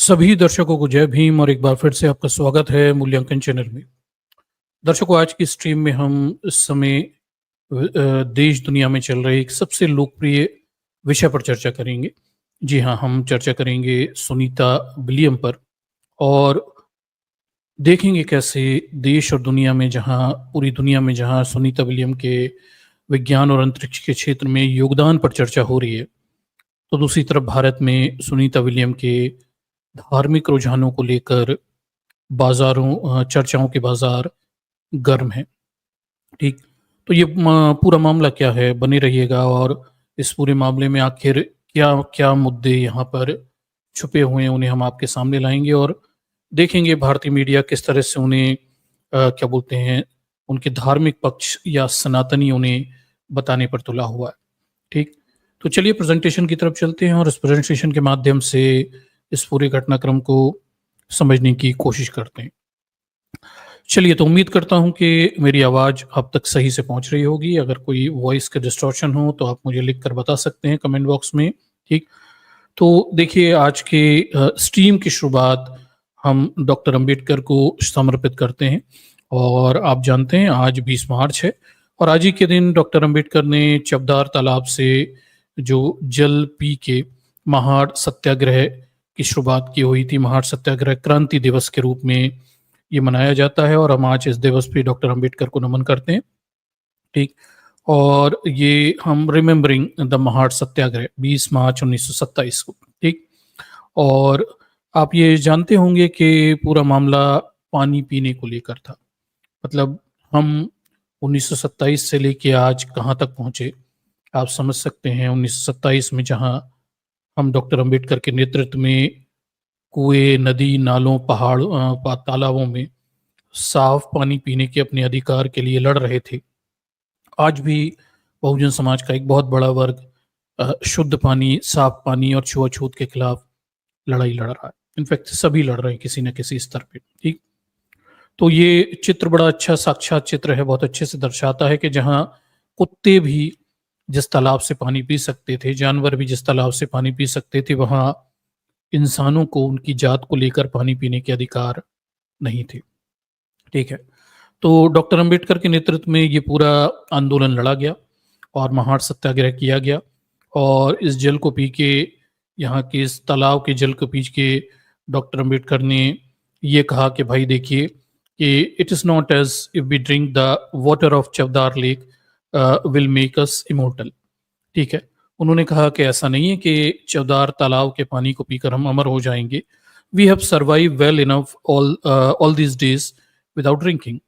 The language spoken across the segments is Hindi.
सभी दर्शकों को जय भीम और एक बार फिर से आपका स्वागत है मूल्यांकन चैनल में। दर्शकों, आज की स्ट्रीम में हम इस समय देश दुनिया में चल रहे एक सबसे लोकप्रिय विषय पर चर्चा करेंगे। जी हाँ, हम चर्चा करेंगे सुनीता विलियम पर और देखेंगे कैसे देश और दुनिया में जहाँ पूरी दुनिया में जहाँ सुनीता विलियम के विज्ञान और अंतरिक्ष के क्षेत्र में योगदान पर चर्चा हो रही है, तो दूसरी तरफ भारत में सुनीता विलियम के धार्मिक रुझानों को लेकर चर्चाओं के बाजार गर्म हैं। ठीक, तो ये पूरा मामला क्या है, बने रहिएगा और इस पूरे मामले में आखिर क्या क्या मुद्दे यहाँ पर छुपे हुए हैं उन्हें हम आपके सामने लाएंगे और देखेंगे भारतीय मीडिया किस तरह से उन्हें क्या बोलते हैं, उनके धार्मिक पक्ष या सनातनी उन्हें बताने पर तुला हुआ है। ठीक, तो चलिए प्रेजेंटेशन की तरफ चलते हैं और इस प्रेजेंटेशन के माध्यम से इस पूरे घटनाक्रम को समझने की कोशिश करते हैं। चलिए, तो उम्मीद करता हूं कि मेरी आवाज़ आप तक सही से पहुंच रही होगी। अगर कोई वॉइस का डिस्टॉर्शन हो तो आप मुझे लिख कर बता सकते हैं कमेंट बॉक्स में। ठीक, तो देखिए, आज के स्ट्रीम की शुरुआत हम डॉक्टर अंबेडकर को समर्पित करते हैं और आप जानते हैं आज 20 मार्च है और आज ही के दिन डॉक्टर अंबेडकर ने चवदार तालाब से जो जल पी के महाड़ सत्याग्रह की शुरुआत की हुई थी। महाड़ सत्याग्रह क्रांति दिवस के रूप में ये मनाया जाता है और हम आज इस दिवस पे डॉक्टर अंबेडकर को नमन करते हैं। ठीक, और ये हम रिमेम्बरिंग द महाड़ सत्याग्रह 20 मार्च 1927 को। ठीक, और आप ये जानते होंगे कि पूरा मामला पानी पीने को लेकर था। मतलब हम 1927 से लेके आज कहाँ तक पहुँचे, आप समझ सकते हैं। 1927 में जहाँ हम डॉक्टर अंबेडकर के नेतृत्व में कुएं, नदी, नालों, तालाबों में साफ पानी पीने के अपने अधिकार के लिए लड़ रहे थे, आज भी बहुजन समाज का एक बहुत बड़ा वर्ग शुद्ध पानी, साफ पानी और छुआछूत के खिलाफ लड़ाई लड़ रहा है। इनफैक्ट सभी लड़ रहे हैं किसी न किसी स्तर पे। ठीक, तो ये चित्र बड़ा अच्छा साक्षात चित्र है, बहुत अच्छे से दर्शाता है कि जहाँ कुत्ते भी जिस तालाब से पानी पी सकते थे, जानवर भी जिस तालाब से पानी पी सकते थे, वहाँ इंसानों को उनकी जात को लेकर पानी पीने के अधिकार नहीं थे। ठीक है, तो डॉक्टर अंबेडकर के नेतृत्व में ये पूरा आंदोलन लड़ा गया और महाड़ सत्याग्रह किया गया और इस जल को पी के, यहाँ के इस तालाब के जल को पी के डॉक्टर अंबेडकर ने ये कहा कि भाई देखिए कि it is not as if we drink the water of Chavdar lake will make us immortal. ठीक है, उन्होंने कहा कि ऐसा नहीं है कि चवदार तालाब के पानी को पीकर हम अमर हो जाएंगे। We have survive well enough all this days without drinking.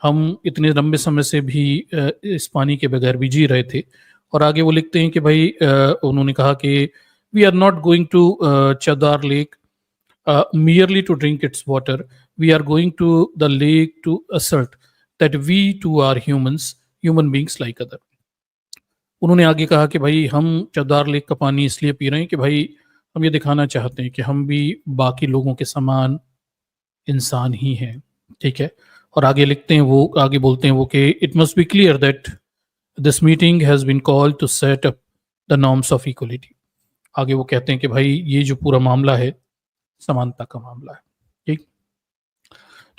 हम इतने लंबे समय से भी इस पानी के बगैर भी जी रहे थे। और आगे वो लिखते हैं कि भाई उन्होंने कहा कि we are not going to Chavdar lake merely to drink its water. We are going to the lake to assert that we too are human beings like other. उन्होंने आगे कहा कि भाई हम चवदार लेक का पानी इसलिए पी रहे हैं कि भाई हम ये दिखाना चाहते हैं कि हम भी बाकी लोगों के समान इंसान ही हैं। ठीक है, और आगे लिखते हैं वो, आगे बोलते हैं वो कि it must be clear that this meeting has been called to set up the norms of equality. आगे वो कहते हैं कि भाई ये जो पूरा मामला है समानता का मामला है। ठीक,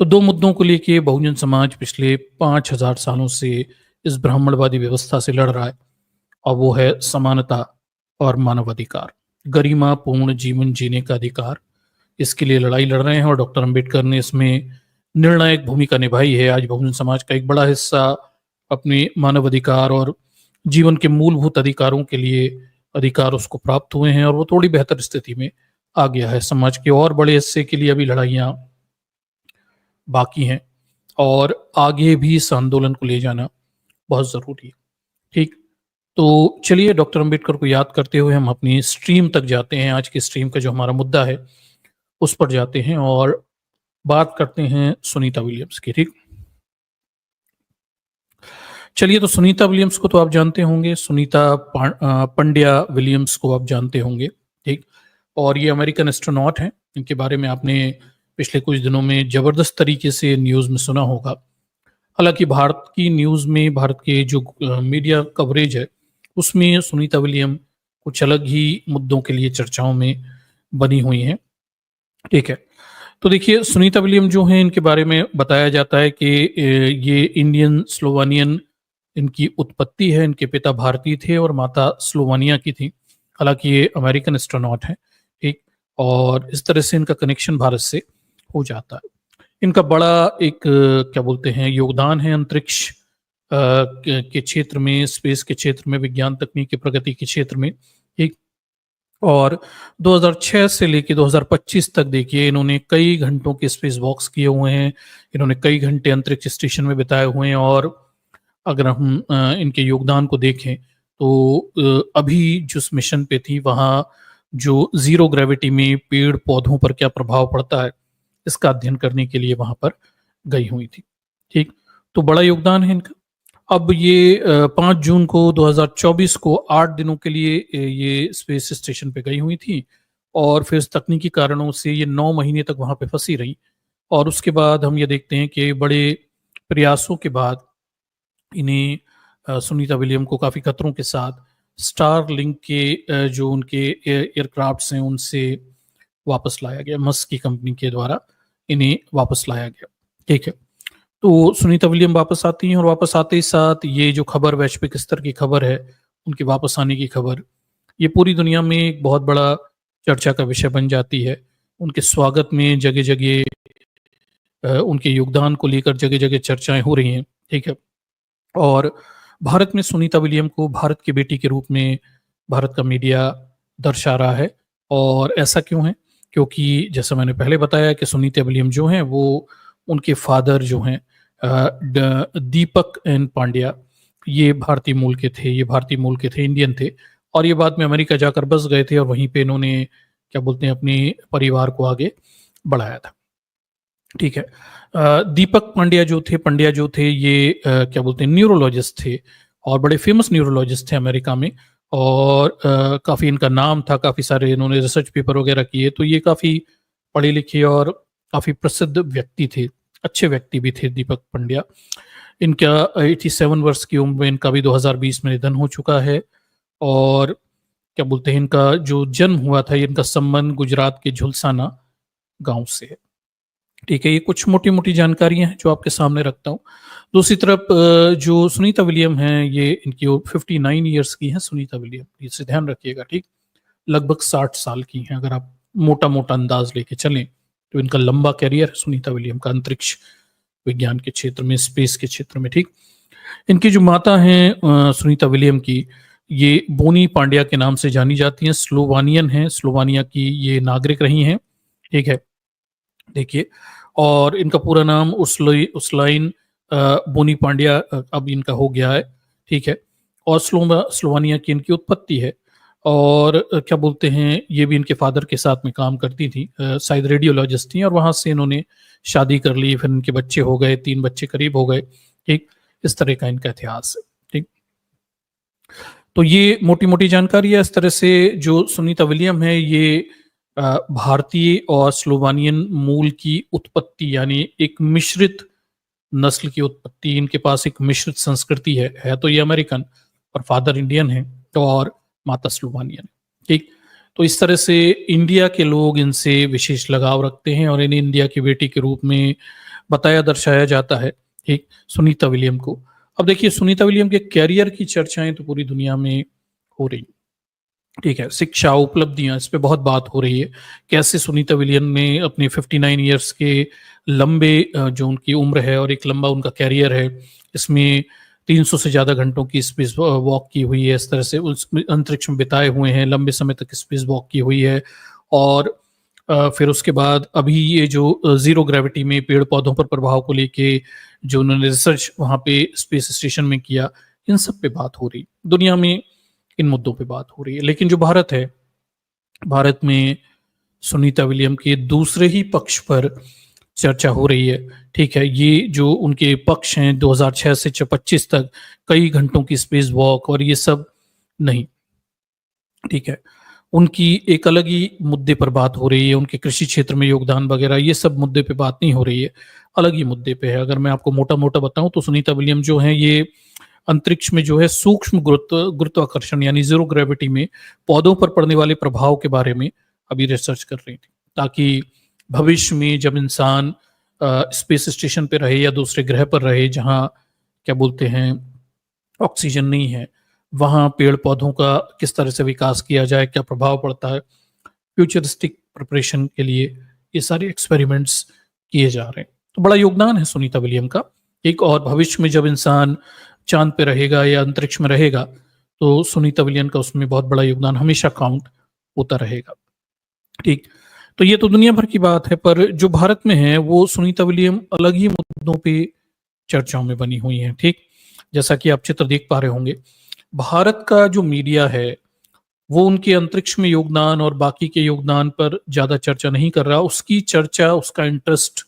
तो दो मुद्दों को लेके बहुजन समाज पिछले 5000 सालों से इस ब्राह्मणवादी व्यवस्था से लड़ रहा है और वो है समानता और मानवाधिकार, गरिमा पूर्ण जीवन जीने का अधिकार। इसके लिए लड़ाई लड़ रहे हैं और डॉक्टर अंबेडकर ने इसमें निर्णायक भूमिका निभाई है। आज बहुजन समाज का एक बड़ा हिस्सा अपने मानव अधिकार और जीवन के मूलभूत अधिकारों के लिए अधिकार उसको प्राप्त हुए हैं और वो थोड़ी बेहतर स्थिति में आ गया है। समाज के और बड़े हिस्से के लिए अभी लड़ाइयाँ बाकी हैं और आगे भी इस आंदोलन को ले जाना बहुत ज़रूरी है। ठीक, तो चलिए डॉक्टर अंबेडकर को याद करते हुए हम अपनी स्ट्रीम तक जाते हैं। आज की स्ट्रीम का जो हमारा मुद्दा है उस पर जाते हैं और बात करते हैं सुनीता विलियम्स की। ठीक, चलिए, तो सुनीता विलियम्स को तो आप जानते होंगे, सुनीता पंड्या विलियम्स को आप जानते होंगे। ठीक, और ये अमेरिकन एस्ट्रोनॉट हैं। इनके बारे में आपने पिछले कुछ दिनों में ज़बरदस्त तरीके से न्यूज़ में सुना होगा। हालांकि भारत की न्यूज़ में, भारत के जो मीडिया कवरेज है उसमें सुनीता विलियम कुछ अलग ही मुद्दों के लिए चर्चाओं में बनी हुई हैं। ठीक है। तो देखिए सुनीता विलियम जो हैं इनके बारे में बताया जाता है कि ये इंडियन स्लोवानियन इनकी उत्पत्ति है। इनके पिता भारतीय थे और माता स्लोवानिया की थी। हालाँकि ये अमेरिकन एस्ट्रोनॉट हैं, ठीक? और इस तरह से इनका कनेक्शन भारत से हो जाता है। इनका बड़ा एक क्या बोलते हैं योगदान है अंतरिक्ष के क्षेत्र में, स्पेस के क्षेत्र में, विज्ञान तकनीक की प्रगति के क्षेत्र में, ठीक? और 2006 से लेके 2025 तक देखिए इन्होंने कई घंटों के स्पेस वॉक्स किए हुए हैं। इन्होंने कई घंटे अंतरिक्ष स्टेशन में बिताए हुए हैं और अगर हम इनके योगदान को देखें तो अभी जिस मिशन पे थी वहाँ जो ज़ीरो ग्रेविटी में पेड़-पौधों पर क्या प्रभाव पड़ता है, इसका अध्ययन करने के लिए वहाँ पर गई हुई थी। ठीक? तो बड़ा योगदान है इनका। अब ये 5 जून को 2024 को 8 दिनों के लिए ये स्पेस स्टेशन पे गई हुई थी और फिर तकनीकी कारणों से ये 9 महीने तक वहाँ पे फँसी रहीं और उसके बाद हम ये देखते हैं कि बड़े प्रयासों के बाद इन्हें सुनीता विलियम को काफ़ी खतरों के साथ स्टारलिंक के जो उनके एयरक्राफ्ट्स हैं उनसे वापस लाया गया। मस्क की कंपनी के द्वारा इन्हें वापस लाया गया। ठीक है। तो सुनीता विलियम वापस आती हैं और वापस आते ही साथ ये जो खबर वैश्विक स्तर की खबर है, उनके वापस आने की खबर, ये पूरी दुनिया में एक बहुत बड़ा चर्चा का विषय बन जाती है। उनके स्वागत में जगह-जगह उनके योगदान को लेकर जगह-जगह चर्चाएँ हो रही हैं, ठीक है? और भारत में सुनीता विलियम को भारत की बेटी के रूप में भारत का मीडिया दर्शा रहा है और ऐसा क्यों है? क्योंकि जैसा मैंने पहले बताया कि सुनीता विलियम जो हैं वो उनके फादर जो हैं दीपक एन पांड्या ये भारतीय मूल के थे, इंडियन थे और ये बाद में अमेरिका जाकर बस गए थे और वहीं पे इन्होंने क्या बोलते हैं अपने परिवार को आगे बढ़ाया था। ठीक है। दीपक पंड्या जो थे ये क्या बोलते हैं न्यूरोलॉजिस्ट थे और बड़े फेमस न्यूरोलॉजिस्ट थे अमेरिका में और काफ़ी इनका नाम था, काफ़ी सारे इन्होंने रिसर्च पेपर वगैरह किए, तो ये काफ़ी पढ़े लिखे और काफ़ी प्रसिद्ध व्यक्ति थे, अच्छे व्यक्ति भी थे दीपक पंड्या। इनका 87 वर्ष की उम्र में इनका भी 2020 में निधन हो चुका है और क्या बोलते हैं इनका जो जन्म हुआ था, इनका संबंध गुजरात के झुलसाना गाँव से है। ठीक है, ये कुछ मोटी-मोटी जानकारियाँ हैं जो आपके सामने रखता हूँ। दूसरी तरफ जो सुनीता विलियम हैं ये इनकी 59 इयर्स की हैं सुनीता विलियम, इसे ध्यान रखिएगा, ठीक? लगभग 60 साल की हैं अगर आप मोटा-मोटा अंदाज़ लेके चलें, तो इनका लंबा करियर है सुनीता विलियम का अंतरिक्ष विज्ञान के क्षेत्र में, स्पेस के क्षेत्र में, ठीक? इनकी जो माता हैं सुनीता विलियम की, ये बोनी पांड्या के नाम से जानी जाती हैं, स्लोवानियन हैं, स्लोवानिया की ये नागरिक रही हैं, ठीक है? देखिए और इनका पूरा नाम उसलाइन बोनी पांड्या अब इनका हो गया है, ठीक है? और स्लोवानिया की इनकी उत्पत्ति है और क्या बोलते हैं ये भी इनके फादर के साथ में काम करती थी शायद रेडियोलॉजिस्ट थी और वहाँ से इन्होंने शादी कर ली, फिर इनके बच्चे हो गए, 3 बच्चे करीब हो गए, ठीक? इस तरह का इनका इतिहास है, ठीक? तो ये मोटी-मोटी जानकारी है, इस तरह से जो सुनीता विलियम है ये भारतीय और स्लोवानियन मूल की उत्पत्ति यानी एक मिश्रित नस्ल की उत्पत्ति, इनके पास एक मिश्रित संस्कृति है तो ये अमेरिकन और फादर इंडियन है और माता स्लोवानियन, ठीक? तो इस तरह से इंडिया के लोग इनसे विशेष लगाव रखते हैं और इन्हें इंडिया की बेटी के रूप में बताया दर्शाया जाता है, ठीक? सुनीता विलियम को। अब देखिए सुनीता विलियम के करियर की चर्चाएँ तो पूरी दुनिया में हो रही हैं। ठीक है, शिक्षा, उपलब्धियाँ इस पे बहुत बात हो रही है। कैसे सुनीता विलियम ने अपने 59 इयर्स के लंबे जो उनकी उम्र है और एक लंबा उनका करियर है, इसमें 300 से ज़्यादा घंटों की स्पेस वॉक की हुई है, इस तरह से उस अंतरिक्ष में बिताए हुए हैं, लंबे समय तक स्पेस वॉक की हुई है और फिर उसके बाद अभी ये जो ज़ीरो ग्रेविटी में पेड़-पौधों पर प्रभाव को लेके जो उन्होंने रिसर्च वहाँ पे स्पेस स्टेशन में किया, इन सब पे बात हो रही। दुनिया में इन मुद्दों पे बात हो रही है। लेकिन जो भारत है, भारत में सुनीता विलियम के दूसरे ही पक्ष पर चर्चा हो रही है, ठीक है? ये जो उनके पक्ष हैं 2006 से 25 तक कई घंटों की स्पेस वॉक और ये सब नहीं, ठीक है? उनकी एक अलग ही मुद्दे पर बात हो रही है, उनके कृषि क्षेत्र में योगदान वगैरह ये सब मुद्दे पे बात नहीं हो रही है, अलग ही मुद्दे पे है। अगर मैं आपको मोटा-मोटा बताऊँ तो सुनीता विलियम जो हैं ये अंतरिक्ष में जो है सूक्ष्म गुरुत्वाकर्षण यानी ज़ीरो ग्रेविटी में पौधों पर पड़ने वाले प्रभाव के बारे में अभी रिसर्च कर रही थी, ताकि भविष्य में जब इंसान स्पेस स्टेशन पे रहे या दूसरे ग्रह पर रहे जहाँ क्या बोलते हैं ऑक्सीजन नहीं है, वहाँ पेड़ पौधों का किस तरह से विकास किया जाए, क्या प्रभाव पड़ता है, फ्यूचरिस्टिक प्रिपरेशन के लिए ये सारे एक्सपेरिमेंट्स किए जा रहे हैं। तो बड़ा योगदान है सुनीता विलियम का। एक और भविष्य में जब इंसान चांद पे रहेगा या अंतरिक्ष में रहेगा तो सुनीता विलियम का उसमें बहुत बड़ा योगदान हमेशा काउंट होता रहेगा। ठीक, तो ये तो दुनिया भर की बात है, पर जो भारत में है वो सुनीता विलियम अलग ही मुद्दों पे चर्चाओं में बनी हुई हैं। ठीक, जैसा कि आप चित्र देख पा रहे होंगे, भारत का जो मीडिया है वो उनके अंतरिक्ष में योगदान और बाकी के योगदान पर ज्यादा चर्चा नहीं कर रहा। उसकी चर्चा, उसका इंटरेस्ट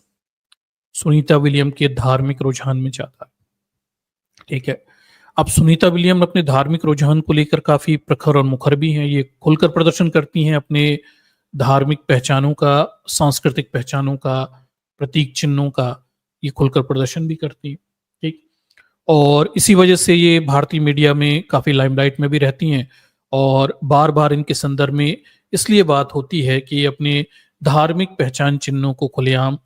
सुनीता विलियम के धार्मिक रुझान में ज्यादा है। ठीक है, अब सुनीता विलियम अपने धार्मिक रुझान को लेकर काफी प्रखर और मुखर भी हैं। ये खुलकर प्रदर्शन करती हैं अपने धार्मिक पहचानों का, सांस्कृतिक पहचानों का, प्रतीक चिन्हों का ये खुलकर प्रदर्शन भी करती हैं। ठीक, और इसी वजह से ये भारतीय मीडिया में काफी लाइमलाइट में भी रहती हैं और बार बार इनके संदर्भ में इसलिए बात होती है कि ये अपने धार्मिक पहचान चिन्हों को खुलेआम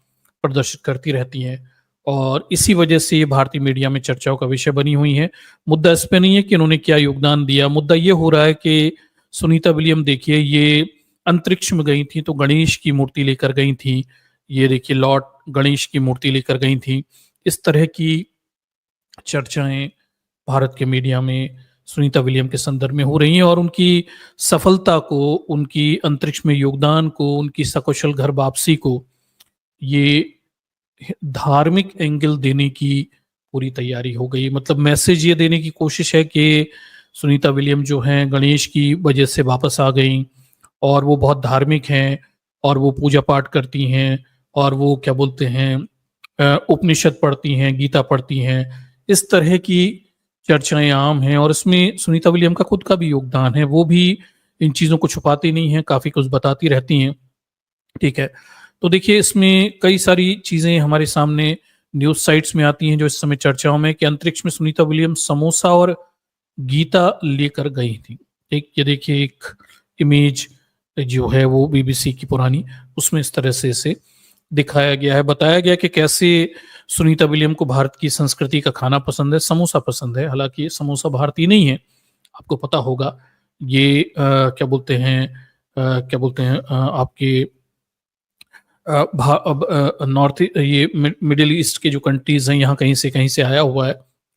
प्रदर्शित करती रहती हैं और इसी वजह से ये भारतीय मीडिया में चर्चाओं का विषय बनी हुई है। मुद्दा इस पे नहीं है कि उन्होंने क्या योगदान दिया, मुद्दा ये हो रहा है कि सुनीता विलियम देखिए ये अंतरिक्ष में गई थी तो गणेश की मूर्ति लेकर गई थी, ये देखिए लॉर्ड गणेश की मूर्ति लेकर गई थी। इस तरह की चर्चाएं भारत के मीडिया में सुनीता विलियम के संदर्भ में हो रही हैं और उनकी सफलता को, उनकी अंतरिक्ष में योगदान को, उनकी सकुशल घर वापसी को ये धार्मिक एंगल देने की पूरी तैयारी हो गई। मतलब मैसेज ये देने की कोशिश है कि सुनीता विलियम जो हैं गणेश की वजह से वापस आ गई और वो बहुत धार्मिक हैं और वो पूजा पाठ करती हैं और वो क्या बोलते हैं उपनिषद पढ़ती हैं, गीता पढ़ती हैं। इस तरह की चर्चाएं आम हैं और इसमें सुनीता विलियम का खुद का भी योगदान है। वो भी इन चीज़ों को छुपाती नहीं हैं, काफ़ी कुछ बताती रहती हैं। ठीक है, तो देखिए इसमें कई सारी चीज़ें हमारे सामने न्यूज़ साइट्स में आती हैं जो इस समय चर्चाओं में कि अंतरिक्ष में सुनीता विलियम समोसा और गीता लेकर गई थी। ठीक, ये देखिए एक इमेज जो है वो बीबीसी की पुरानी, उसमें इस तरह से इसे दिखाया गया है। बताया गया कि कैसे सुनीता विलियम को भारत की संस्कृति का खाना पसंद है, समोसा पसंद है। हालांकि समोसा भारतीय नहीं है, आपको पता होगा। ये क्या बोलते हैं आपके नॉर्थ ये मिडिल ईस्ट के जो कंट्रीज हैं यहाँ कहीं से आया हुआ है,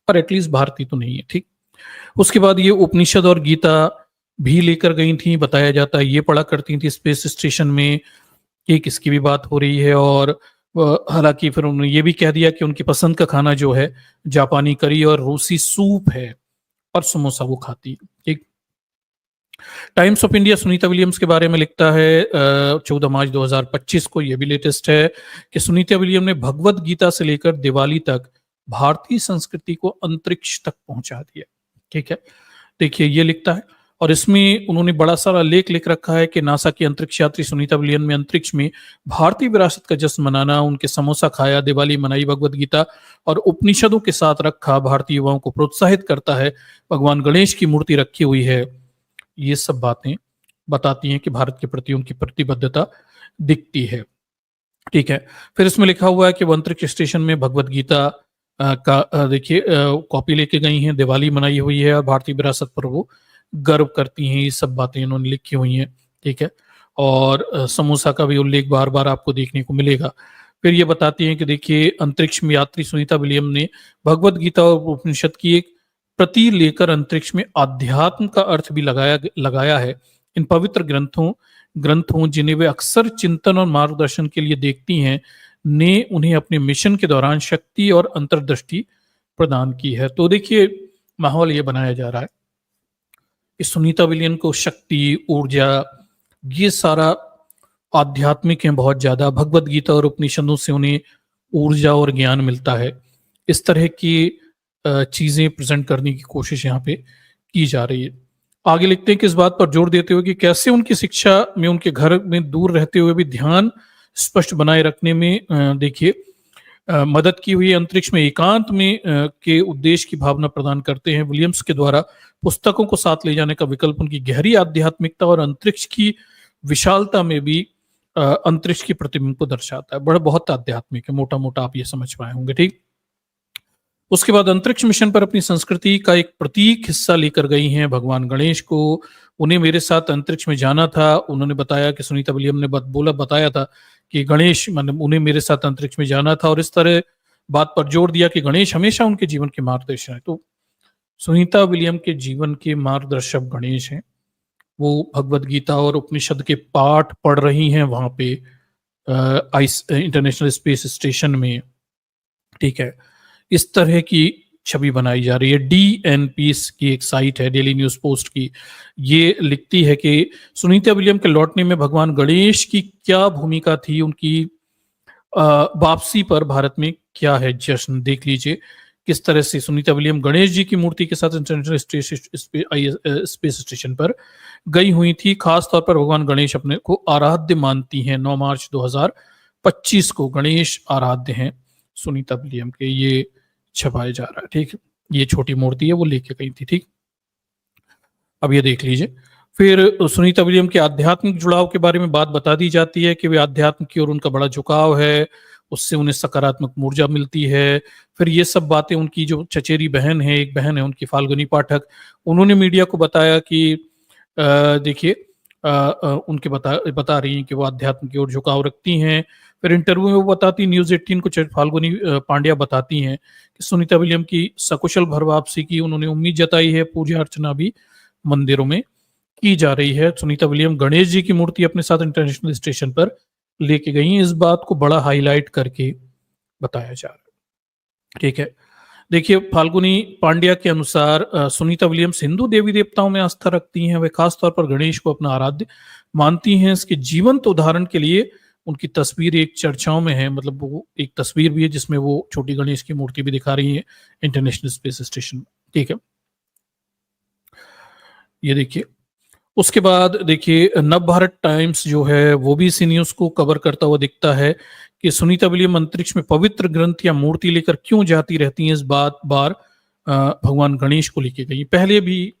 पर एटलीस्ट भारतीय तो नहीं है। ठीक, उसके बाद ये उपनिषद और गीता भी लेकर गई थी, बताया जाता है ये पढ़ा करती थी स्पेस स्टेशन में। एक इसकी भी बात हो रही है और हालांकि फिर उन्होंने ये भी कह दिया कि उनकी पसंद का खाना जो है जापानी करी और रूसी सूप है और समोसा वो खाती है। ठीक, times of India Sunita Williams के बारे में लिखता है 14 मार्च 2025 को, ये भी लेटेस्ट है कि सुनीता विलियम ने भगवत गीता से लेकर दिवाली तक भारतीय संस्कृति को अंतरिक्ष तक पहुंचा दिया। ठीक है, देखिए ये लिखता है और इसमें उन्होंने बड़ा सारा लेख लिख रखा है कि नासा की अंतरिक्ष यात्री सुनीता विलियम ने अंतरिक्ष में भारतीय विरासत का जश्न मनाना, उनके समोसा खाया, दिवाली मनाई, भगवत गीता और उपनिषदों के साथ रखा, भारतीय युवाओं को प्रोत्साहित करता है, भगवान गणेश की मूर्ति रखी हुई है। ये सब बातें बताती हैं कि भारत के प्रति उनकी प्रतिबद्धता दिखती है। ठीक है, फिर इसमें लिखा हुआ है कि वो अंतरिक्ष स्टेशन में भगवत गीता का देखिए कॉपी लेके गई हैं, दिवाली मनाई हुई है और भारतीय विरासत पर वो गर्व करती हैं। ये सब बातें इन्होंने लिखी हुई हैं। ठीक है, और समोसा का भी उल्लेख बार बार आपको देखने को मिलेगा। फिर ये बताती हैं कि देखिए अंतरिक्ष में यात्री सुनीता विलियम ने भगवत गीता और उपनिषद की एक प्रति लेकर अंतरिक्ष में आध्यात्म का अर्थ भी लगाया है। इन पवित्र ग्रंथों जिन्हें वे अक्सर चिंतन और मार्गदर्शन के लिए देखती हैं, ने उन्हें अपने मिशन के दौरान शक्ति और अंतर्दृष्टि प्रदान की है। तो देखिए माहौल ये बनाया जा रहा है कि सुनीता विलियम को शक्ति, ऊर्जा, ये सारा आध्यात्मिक है बहुत ज्यादा। भगवत गीता और उपनिषदों से उन्हें ऊर्जा और ज्ञान मिलता है। इस तरह की चीजें प्रेजेंट करने की कोशिश यहाँ पे की जा रही है। आगे लिखते हैं कि इस बात पर जोर देते हुए कि कैसे उनकी शिक्षा में उनके घर में दूर रहते हुए भी ध्यान स्पष्ट बनाए रखने में देखिए मदद की हुई। अंतरिक्ष में एकांत में के उद्देश्य की भावना प्रदान करते हैं। विलियम्स के द्वारा पुस्तकों को साथ ले जाने का विकल्प उनकी गहरी आध्यात्मिकता और अंतरिक्ष की विशालता में भी अंतरिक्ष की प्रतिबिंब को दर्शाता है। बड़ा बहुत आध्यात्मिक है, मोटा-मोटा आप ये समझ पाए होंगे, ठीक? उसके बाद अंतरिक्ष मिशन पर अपनी संस्कृति का एक प्रतीक हिस्सा लेकर गई हैं भगवान गणेश को। उन्हें मेरे साथ अंतरिक्ष में जाना था। उन्होंने बताया कि सुनीता विलियम ने बताया था कि गणेश मतलब उन्हें मेरे साथ अंतरिक्ष में जाना था और इस तरह बात पर जोर दिया कि गणेश हमेशा उनके जीवन के मार्गदर्शन है। तो सुनीता विलियम के जीवन के मार्गदर्शक गणेश हैं। वो भगवत गीता और उपनिषद के पाठ पढ़ रही हैं वहां पे आइस इंटरनेशनल स्पेस स्टेशन में, ठीक है। इस तरह की छवि बनाई जा रही है। डीएनपी की एक साइट है, डेली न्यूज पोस्ट की, ये लिखती है कि सुनीता विलियम के लौटने में भगवान गणेश की क्या भूमिका थी, उनकी वापसी पर भारत में क्या है जश्न। देख लीजिए किस तरह से सुनीता विलियम गणेश जी की मूर्ति के साथ इंटरनेशनल स्पेस स्टेशन पर गई हुई थी। खास तौर पर भगवान गणेश अपने को आराध्य मानती हैं। 9 मार्च 2025 को गणेश आराध्य हैं सुनीता विलियम के, ये छपाया जा रहा है, ठीक है। ये छोटी मूर्ति है, वो लेके गई थी, ठीक। अब ये देख लीजिए। फिर सुनीता विलियम के आध्यात्मिक जुड़ाव के बारे में बात बता दी जाती है कि वे आध्यात्म की ओर उनका बड़ा झुकाव है, उससे उन्हें सकारात्मक ऊर्जा मिलती है। फिर ये सब बातें उनकी जो चचेरी बहन है, एक बहन है उनकी फाल्गुनी पाठक, उन्होंने मीडिया को बताया कि देखिए उनके बता रही हैं कि वो आध्यात्म की ओर झुकाव रखती हैं। फिर इंटरव्यू में वो बताती, न्यूज 18 को फाल्गुनी पांड्या बताती हैं कि सुनीता विलियम की सकुशल घर वापसी की उन्होंने उम्मीद जताई है। पूजा अर्चना भी मंदिरों में की जा रही है। सुनीता विलियम गणेश जी की मूर्ति अपने साथ इंटरनेशनल स्टेशन पर लेके गई हैं। इस बात को बड़ा हाईलाइट करके बताया जा रहा है, ठीक है। देखिए फाल्गुनी पांड्या के अनुसार सुनीता विलियम्स हिंदू देवी देवताओं में आस्था रखती हैं। वे खासतौर पर गणेश को अपना आराध्य मानती हैं। इसके जीवंत उदाहरण के लिए उनकी तस्वीर एक चर्चाओं में है, मतलब वो एक तस्वीर भी है जिसमें वो छोटी गणेश की मूर्ति भी दिखा रही है इंटरनेशनल स्पेस स्टेशन, ठीक है। ये देखिए उसके बाद देखिए नवभारत टाइम्स जो है वो भी इसी न्यूज को कवर करता हुआ दिखता है कि सुनीता विलियम अंतरिक्ष में पवित्र ग्रंथ या मूर्ति लेकर क्यों जाती रहती हैं। इस बार भगवान गणेश को लेके गई, पहले भी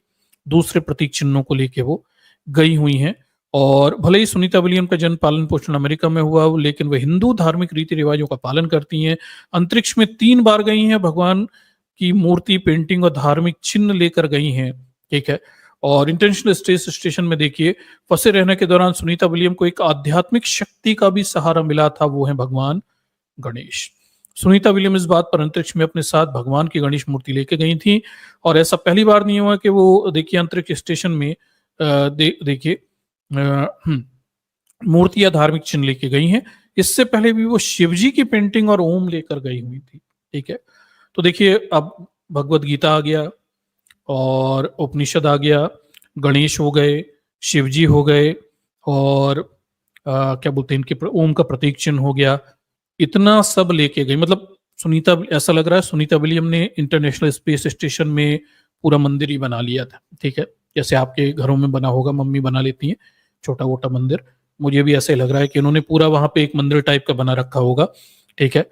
दूसरे प्रतीक चिन्हों को लेके वो गई हुई हैं। और भले ही सुनीता विलियम का जन्म पालन पोषण अमेरिका में हुआ हो, लेकिन वह हिंदू धार्मिक रीति रिवाजों का पालन करती हैं। अंतरिक्ष में 3 बार गई हैं, भगवान की मूर्ति, पेंटिंग और धार्मिक चिन्ह लेकर गई हैं, ठीक है। और इंटरनेशनल स्पेस स्टेशन में देखिए फंसे रहने के दौरान सुनीता विलियम को एक आध्यात्मिक शक्ति का भी सहारा मिला था, वो है भगवान गणेश। सुनीता विलियम इस बात पर अंतरिक्ष में अपने साथ भगवान की गणेश मूर्ति लेके गई थी। और ऐसा पहली बार नहीं हुआ कि वो देखिए अंतरिक्ष स्टेशन में देखिए मूर्ति या धार्मिक चिन्ह लेके गई हैं। इससे पहले भी वो शिवजी की पेंटिंग और ओम लेकर गई हुई थी, ठीक है। तो देखिए अब भगवत गीता आ गया और उपनिषद आ गया, गणेश हो गए, शिवजी हो गए और क्या बोलते हैं इनके ओम का प्रतीक चिन्ह हो गया। इतना सब लेके गई, मतलब सुनीता, ऐसा लग रहा है सुनीता विलियम ने इंटरनेशनल स्पेस स्टेशन में पूरा मंदिर ही बना लिया था, ठीक है। जैसे आपके घरों में बना होगा, मम्मी बना लेती हैं छोटा मोटा मंदिर, मुझे भी ऐसे लग रहा है कि इन्होंने पूरा वहां पे एक मंदिर टाइप का बना रखा होगा, ठीक है।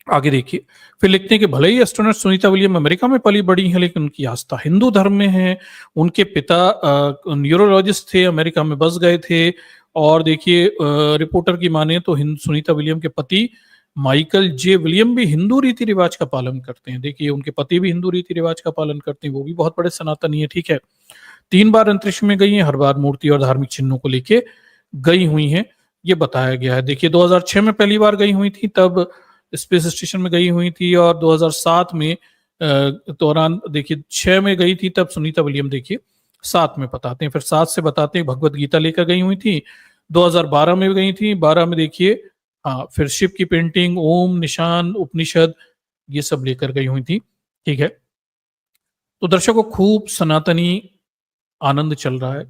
आगे देखिए फिर लिखते हैं कि भले ही एस्ट्रोनॉट सुनीता विलियम अमेरिका में पली बड़ी हैं, लेकिन उनकी आस्था हिंदू धर्म में है। उनके पिता न्यूरोलॉजिस्ट थे, अमेरिका में बस गए थे। और देखिए रिपोर्टर की माने तो सुनीता विलियम के पति माइकल जे विलियम भी हिंदू रीति रिवाज का पालन करते हैं। देखिए उनके पति भी हिंदू रीति रिवाज का पालन करते हैं, वो भी बहुत बड़े सनातनी है, ठीक है। 3 बार अंतरिक्ष में गई हैं, हर बार मूर्ति और धार्मिक चिन्हों को लेके गई हुई हैं, ये बताया गया है। देखिए 2006 में पहली बार गई हुई थी, तब स्पेस स्टेशन में गई हुई थी। और 2007 में दौरान देखिए 6 में गई थी, तब सुनीता विलियम देखिए 7 में बताते हैं। फिर 7 से बताते हैं भगवत गीता लेकर गई हुई थी। 2012 में गई थी, 12 में देखिए हाँ फिर शिव की पेंटिंग, ओम, निशान, उपनिषद, ये सब लेकर गई हुई थी, ठीक है। तो दर्शकों खूब सनातनी आनंद चल रहा है।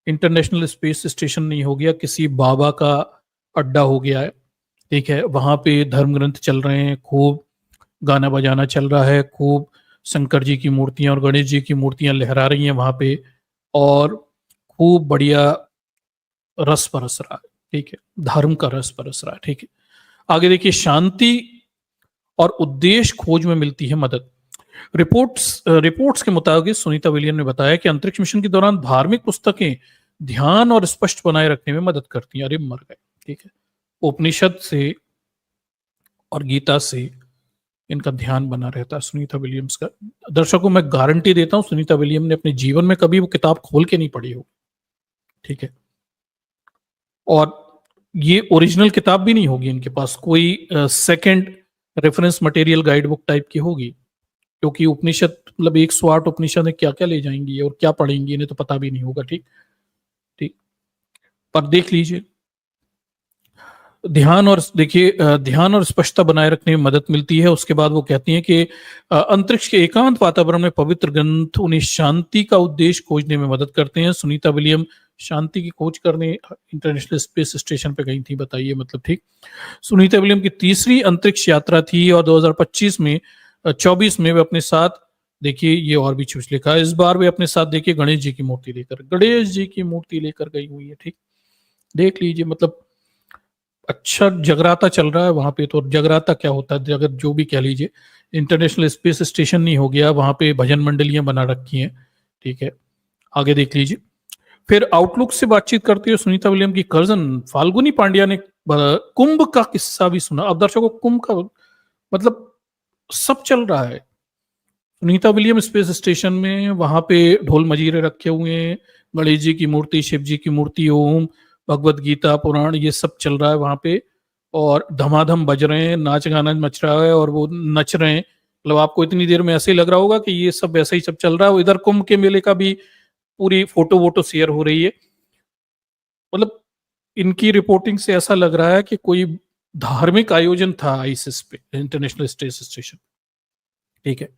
इंटरनेशनल स्पेस स्टेशन नहीं हो गया, किसी बाबा का अड्डा हो गया है, ठीक है। वहां पे धर्म ग्रंथ चल रहे हैं, खूब गाना बजाना चल रहा है, खूब शंकर जी की मूर्तियां और गणेश जी की मूर्तियां लहरा रही हैं वहां पे, और खूब बढ़िया रस परस रहा है, ठीक है। धर्म का रस परस रहा है, ठीक है। आगे देखिए शांति और उद्देश्य खोज में मिलती है मदद। रिपोर्ट्स के मुताबिक सुनीता विलियम ने बताया कि अंतरिक्ष मिशन के दौरान धार्मिक पुस्तकें ध्यान और स्पष्ट बनाए रखने में मदद करती हैं। अरे मर गए, ठीक है। उपनिषद से और गीता से इनका ध्यान बना रहता है सुनीता विलियम्स का। दर्शकों, मैं गारंटी देता हूं सुनीता विलियम ने अपने जीवन में कभी वो किताब खोल के नहीं पढ़ी हो, ठीक है। और ये ओरिजिनल किताब भी नहीं होगी इनके पास, कोई second reference material guide book type की होगी, क्योंकि उपनिषद मतलब 108 उपनिषद में क्या क्या ले जाएंगी और क्या पढ़ेंगी इन्हें तो पता भी नहीं होगा, ठीक ठीक। पर देख लीजिए, ध्यान और देखिए ध्यान और स्पष्टता बनाए रखने में मदद मिलती है। उसके बाद वो कहती हैं कि अंतरिक्ष के एकांत वातावरण में पवित्र ग्रंथ उन्हें शांति का उद्देश्य खोजने में मदद करते हैं। सुनीता विलियम शांति की खोज करने इंटरनेशनल स्पेस स्टेशन पे गई थी, बताइए, मतलब, ठीक। सुनीता विलियम की तीसरी अंतरिक्ष यात्रा थी और 2025 में 24 में वे अपने साथ, देखिए ये और भी कुछ लिखा है, इस बार वे अपने साथ देखिए गणेश जी की मूर्ति लेकर गई हुई है, ठीक। देख लीजिए, मतलब अच्छा जगराता चल रहा है वहां पे। तो जगराता क्या होता है, अगर जो भी कह लीजिए, इंटरनेशनल स्पेस स्टेशन नहीं हो गया, वहां पे भजन मंडलियां बना रखी हैं, ठीक है। आगे देख लीजिए, फिर आउटलुक से बातचीत करते हुए सुनीता विलियम की कजन फाल्गुनी पांड्या ने कुंभ का किस्सा भी सुना। अब दर्शकों, कुंभ का मतलब सब चल रहा है। सुनीता विलियम स्पेस स्टेशन में, वहां पे ढोल मजीरे रखे हुए हैं, गणेश जी की मूर्ति, शिव जी की मूर्ति, ओम, भगवत गीता, पुराण, ये सब चल रहा है वहां पे। और धमाधम बज रहे हैं, नाच गाना मच रहा है और वो नच रहे हैं। मतलब आपको इतनी देर में ऐसे ही लग रहा होगा कि ये सब ऐसा ही सब चल रहा है। इधर कुंभ के मेले का भी पूरी फोटो वोटो शेयर हो रही है। मतलब इनकी रिपोर्टिंग से ऐसा लग रहा है कि कोई धार्मिक आयोजन था आईएसएस पे, इंटरनेशनल स्पेस स्टेशन, ठीक है।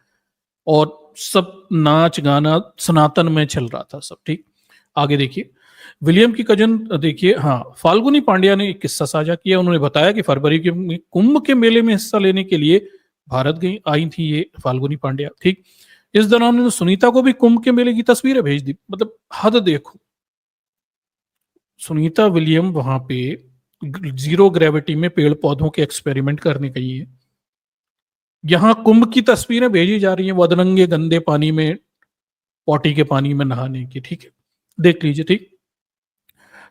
और सब नाच गाना सनातन में चल रहा था सब, ठीक। आगे देखिए, विलियम की कजन, देखिए, हाँ, फाल्गुनी पांड्या ने एक किस्सा साझा किया। उन्होंने बताया कि फरवरी के में कुंभ के मेले में हिस्सा लेने के लिए भारत गई आई थी ये फाल्गुनी पांड्या, ठीक। इस दौरान उन्होंने सुनीता को भी कुंभ के मेले की तस्वीरें भेज दी। मतलब हद देखो, सुनीता विलियम वहां पे जीरो ग्रेविटी में पेड़ पौधों के एक्सपेरिमेंट करने गई है। यहां कुंभ की तस्वीरें भेजी जा रही हैं, वदरंगे गंदे पानी में, पॉटी के पानी में नहाने की, ठीक है। देख लीजिए, ठीक।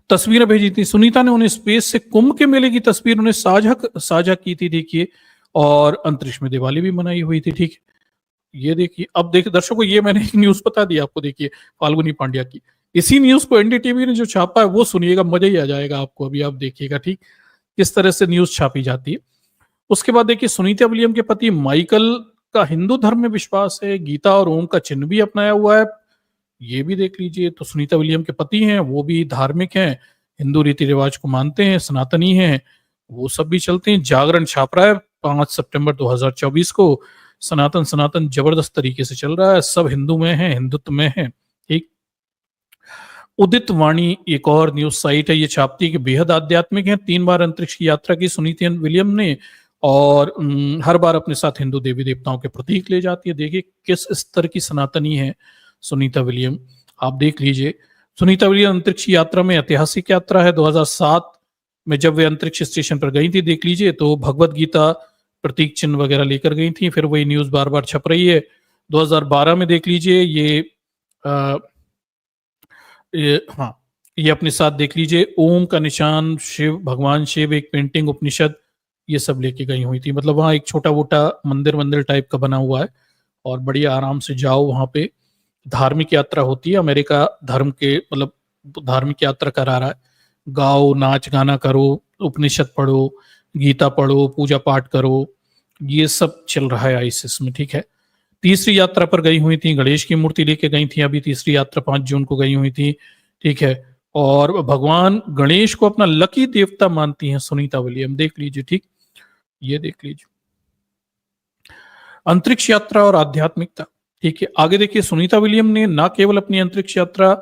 तस्वीरें भेजी थी सुनीता ने उन्हें, स्पेस से कुंभ के मेले की तस्वीर उन्हें साझा साझा की थी, देखिए। और अंतरिक्ष में दिवाली भी मनाई हुई थी, ठीक है। ये देखिए, अब देखिए दर्शकों, ये मैंने एक न्यूज बता दी आपको, देखिए, फाल्गुनी पांड्या की। इसी न्यूज को एनडीटीवी ने जो छापा है वो सुनिएगा, मजा ही आ जाएगा आपको, अभी आप देखिएगा, ठीक, किस तरह से न्यूज छापी जाती है। उसके बाद देखिए, सुनीता विलियम के पति माइकल का हिंदू धर्म में विश्वास है, गीता और ओम का चिन्ह भी अपनाया हुआ है, ये भी देख लीजिए। तो सुनीता विलियम के पति हैं, वो भी धार्मिक हैं, हिंदू रीति रिवाज को मानते हैं, सनातनी हैं, वो सब भी चलते हैं। जागरण छाप रहा है 5 सितंबर 2024 को, सनातन सनातन जबरदस्त तरीके से चल रहा है, सब हिंदू में है, हिंदुत्व में है, ठीक। उदित वाणी एक और न्यूज साइट है, ये छापती है कि बेहद आध्यात्मिक है। 3 बार अंतरिक्ष की यात्रा की सुनीता विलियम ने, और हर बार अपने साथ हिंदू देवी देवताओं के प्रतीक ले जाती है। देखिए किस स्तर की सनातनी है सुनीता विलियम, आप देख लीजिए। सुनीता विलियम अंतरिक्ष यात्रा में ऐतिहासिक यात्रा है। 2007 में जब वे अंतरिक्ष स्टेशन पर गई थी, देख लीजिए, तो भगवत गीता प्रतीक चिन्ह वगैरह लेकर गई थी। फिर वही न्यूज बार बार छप रही है। 2012 में देख लीजिए, हाँ, ये अपने साथ देख लीजिए, ओम का निशान, शिव, भगवान शिव, एक पेंटिंग, उपनिषद, ये सब लेके गई हुई थी। मतलब वहाँ एक छोटा मोटा मंदिर मंदिर टाइप का बना हुआ है, और बढ़िया आराम से जाओ, वहाँ पे धार्मिक यात्रा होती है। अमेरिका धर्म के, मतलब धार्मिक यात्रा करा रहा है। गाओ, नाच गाना करो, उपनिषद पढ़ो, गीता पढ़ो, पूजा पाठ करो, ये सब चल रहा है आईसिस में, ठीक है। तीसरी यात्रा पर गई हुई थी, गणेश की मूर्ति लेके गई थी, अभी तीसरी यात्रा 5 जून को गई हुई थी, ठीक है। और भगवान गणेश को अपना लकी देवता मानती हैं सुनीता विलियम, देख लीजिए, ठीक। ये देख लीजिए, अंतरिक्ष यात्रा और आध्यात्मिकता, ठीक है। आगे देखिए, सुनीता विलियम ने न केवल अपनी अंतरिक्ष यात्रा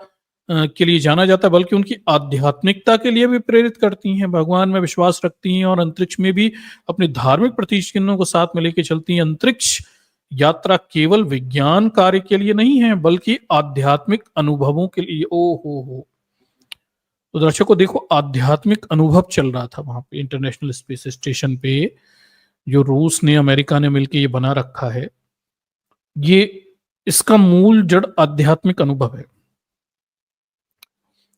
के लिए जाना जाता है, बल्कि उनकी आध्यात्मिकता के लिए भी प्रेरित करती हैं। भगवान में विश्वास रखती हैं और अंतरिक्ष में भी अपने धार्मिक प्रतिष्ठिनों को साथ में लेके चलती हैं। अंतरिक्ष यात्रा केवल विज्ञान कार्य के लिए नहीं है, बल्कि आध्यात्मिक अनुभवों के लिए। ओ हो, तो दर्शकों देखो, आध्यात्मिक अनुभव चल रहा था वहां पे इंटरनेशनल स्पेस स्टेशन पे, जो रूस ने, अमेरिका ने मिलकर ये बना रखा है। ये, इसका मूल जड़ आध्यात्मिक अनुभव है।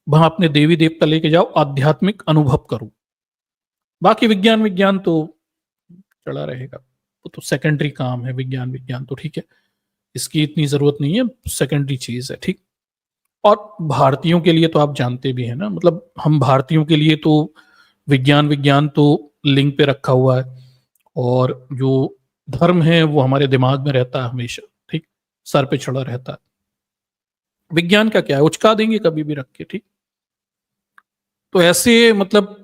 वहां अपने देवी देवता लेके जाओ, आध्यात्मिक अनुभव करो। बाकी विज्ञान विज्ञान तो चला रहेगा, वो तो सेकेंडरी काम है। विज्ञान विज्ञान तो ठीक है, इसकी इतनी जरूरत नहीं है, सेकेंडरी चीज है, ठीक। और भारतीयों के लिए तो आप जानते भी हैं ना, मतलब हम भारतीयों के लिए तो विज्ञान विज्ञान तो लिंक पे रखा हुआ है, और जो धर्म है वो हमारे दिमाग में रहता है हमेशा, ठीक, सर पे चढ़ा रहता है। विज्ञान का क्या है, उचका देंगे कभी भी रख के, ठीक। तो ऐसे मतलब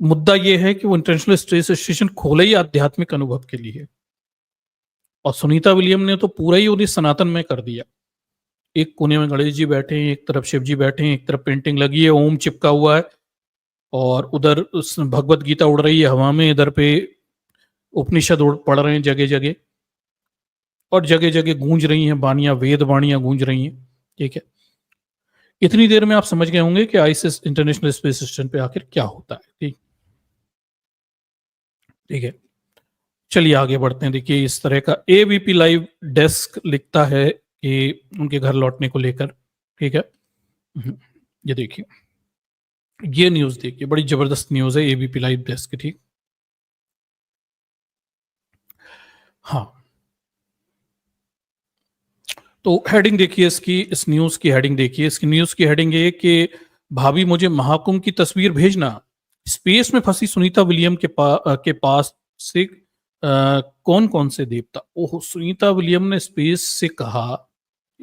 मुद्दा ये है कि वो इंटरनेशनल स्पेस स्टेशन खोला ही आध्यात्मिक अनुभव के लिए, और सुनीता विलियम ने तो पूरा ही उन्हें सनातन में कर दिया। एक कोने में गणेश जी बैठे हैं, एक तरफ शिव जी बैठे हैं, एक तरफ पेंटिंग लगी है, ओम चिपका हुआ है, और उधर उस भगवत गीता उड़ रही है हवा में, इधर पे उपनिषद पढ़ रहे हैं जगह जगह, और जगह जगह गूंज रही हैं बाणियां, वेद बाणियां गूंज रही हैं, ठीक है। इतनी देर में आप समझ गए होंगे कि आईएसएस इंटरनेशनल स्पेस स्टेशन पे आखिर क्या होता है, ठीक। ठीक है, चलिए आगे बढ़ते हैं। देखिए इस तरह का एबीपी लाइव डेस्क लिखता है कि उनके घर लौटने को लेकर, ठीक है। ये देखिए, ये न्यूज देखिए, बड़ी जबरदस्त न्यूज है एबीपी लाइव डेस्क की, ठीक। हाँ, तो हेडिंग देखिए इसकी, इस न्यूज की हेडिंग देखिए। इसकी न्यूज की हेडिंग है कि भाभी मुझे महाकुंभ की तस्वीर भेजना, स्पेस में फंसी सुनीता विलियम के पास से कौन कौन से देवता। ओह, सुनीता विलियम ने स्पेस से कहा,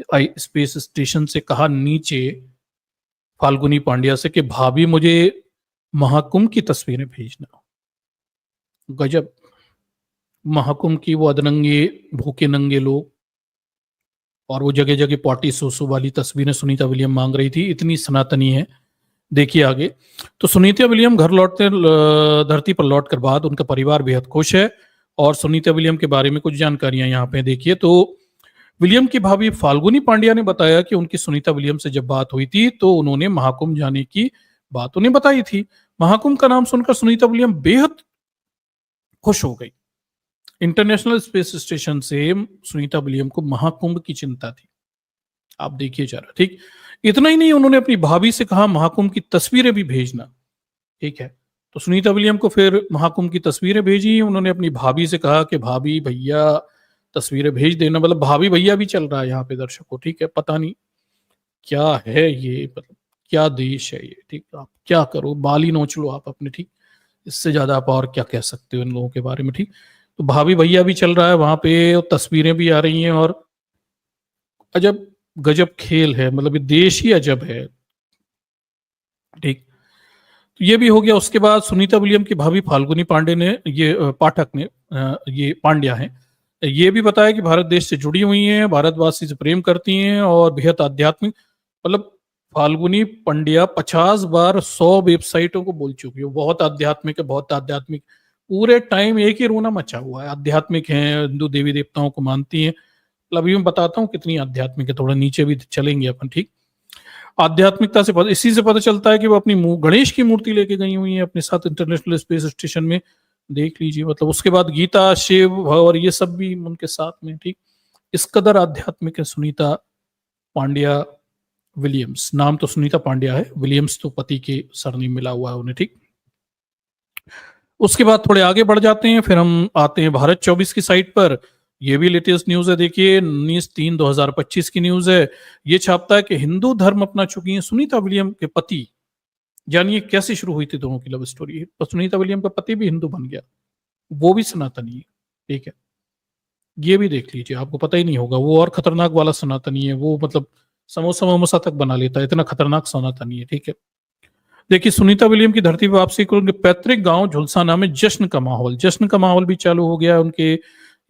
स्पेस स्टेशन से कहा नीचे फाल्गुनी पांड्या से कि भाभी मुझे महाकुंभ की तस्वीरें भेजना। गजब, महाकुंभ की वो अधनंगे भूखे नंगे लोग, और वो जगह जगह पॉटी सोसो वाली तस्वीरें सुनीता विलियम मांग रही थी, इतनी सनातनी है। देखिए आगे, तो सुनीता विलियम घर लौटते धरती पर लौटकर बाद उनका परिवार बेहद खुश है, और सुनीता विलियम के बारे में कुछ जानकारियां यहाँ पे देखिए। तो विलियम की भाभी फाल्गुनी पांड्या ने बताया कि उनकी सुनीता विलियम से जब बात हुई थी तो उन्होंने महाकुंभ जाने की बात उन्हें बताई थी। महाकुंभ का नाम सुनकर सुनीता विलियम बेहद खुश हो गई। इंटरनेशनल स्पेस स्टेशन से सुनीता विलियम को महाकुंभ की चिंता थी, आप देखिए जरा, ठीक। इतना ही नहीं, उन्होंने अपनी भाभी से कहा महाकुंभ की तस्वीरें भी भेजना, ठीक है। तो सुनीता विलियम को फिर महाकुंभ की तस्वीरें भेजी। उन्होंने अपनी भाभी से कहा कि भाभी भैया तस्वीरें भेज देना, मतलब भाभी भैया भी चल रहा है यहाँ पे दर्शकों, ठीक है। पता नहीं क्या है ये, मतलब क्या देश है ये, ठीक। आप क्या करो, बाल ही नोच लो आप अपने, ठीक। इससे ज्यादा आप और क्या कह सकते हो इन लोगों के बारे में, ठीक। तो भाभी भैया भी चल रहा है वहां पे, और तस्वीरें भी आ रही हैं, और अजब गजब खेल है, मतलब ये देश ही अजब है, ठीक। तो ये भी हो गया। उसके बाद सुनीता विलियम की भाभी फाल्गुनी पांडे ने, ये पाठक ने, ये पांड्या हैं, ये भी बताया कि भारत देश से जुड़ी हुई हैं, भारतवासी से प्रेम करती हैं, और बेहद आध्यात्मिक, मतलब फाल्गुनी पंड्या 50 बार 100 वेबसाइटों को बोल चुकी है बहुत आध्यात्मिक है, बहुत आध्यात्मिक। पूरे टाइम एक ही रोना मचा हुआ है, आध्यात्मिक है, हिंदू देवी देवताओं को मानती हैं। मतलब अभी मैं बताता हूँ कितनी आध्यात्मिक है, थोड़ा नीचे भी चलेंगे अपन, ठीक। आध्यात्मिकता से इसी से पता चलता है कि वो अपनी गणेश की मूर्ति लेके गई हुई है अपने साथ इंटरनेशनल स्पेस स्टेशन में, देख लीजिए। मतलब उसके बाद गीता, शिव और ये सब भी उनके साथ में, ठीक। इस कदर आध्यात्मिक है सुनीता पांड्या विलियम्स। नाम तो सुनीता पांड्या है, विलियम्स तो पति के सरनेम मिला हुआ है उन्हें, ठीक। उसके बाद थोड़े आगे बढ़ जाते हैं, फिर हम आते हैं भारत 24 की साइट पर। ये भी लेटेस्ट न्यूज है, देखिए 19/3/2025 की न्यूज है। ये छापता है कि हिंदू धर्म अपना चुकी हैं सुनीता विलियम के पति। जानिए कैसे शुरू हुई थी दोनों की लव स्टोरी। तो सुनीता विलियम का पति भी हिंदू बन गया, वो भी सनातनी है, ठीक है। ये भी देख लीजिए, आपको पता ही नहीं होगा, वो और खतरनाक वाला सनातनी है, वो मतलब समोसा वमोसा तक बना लेता है, इतना खतरनाक सनातनी है, ठीक है। देखिए सुनीता विलियम की धरती पर वापसी को उनके पैतृक गांव झुलसाना में जश्न का माहौल भी चालू हो गया है उनके।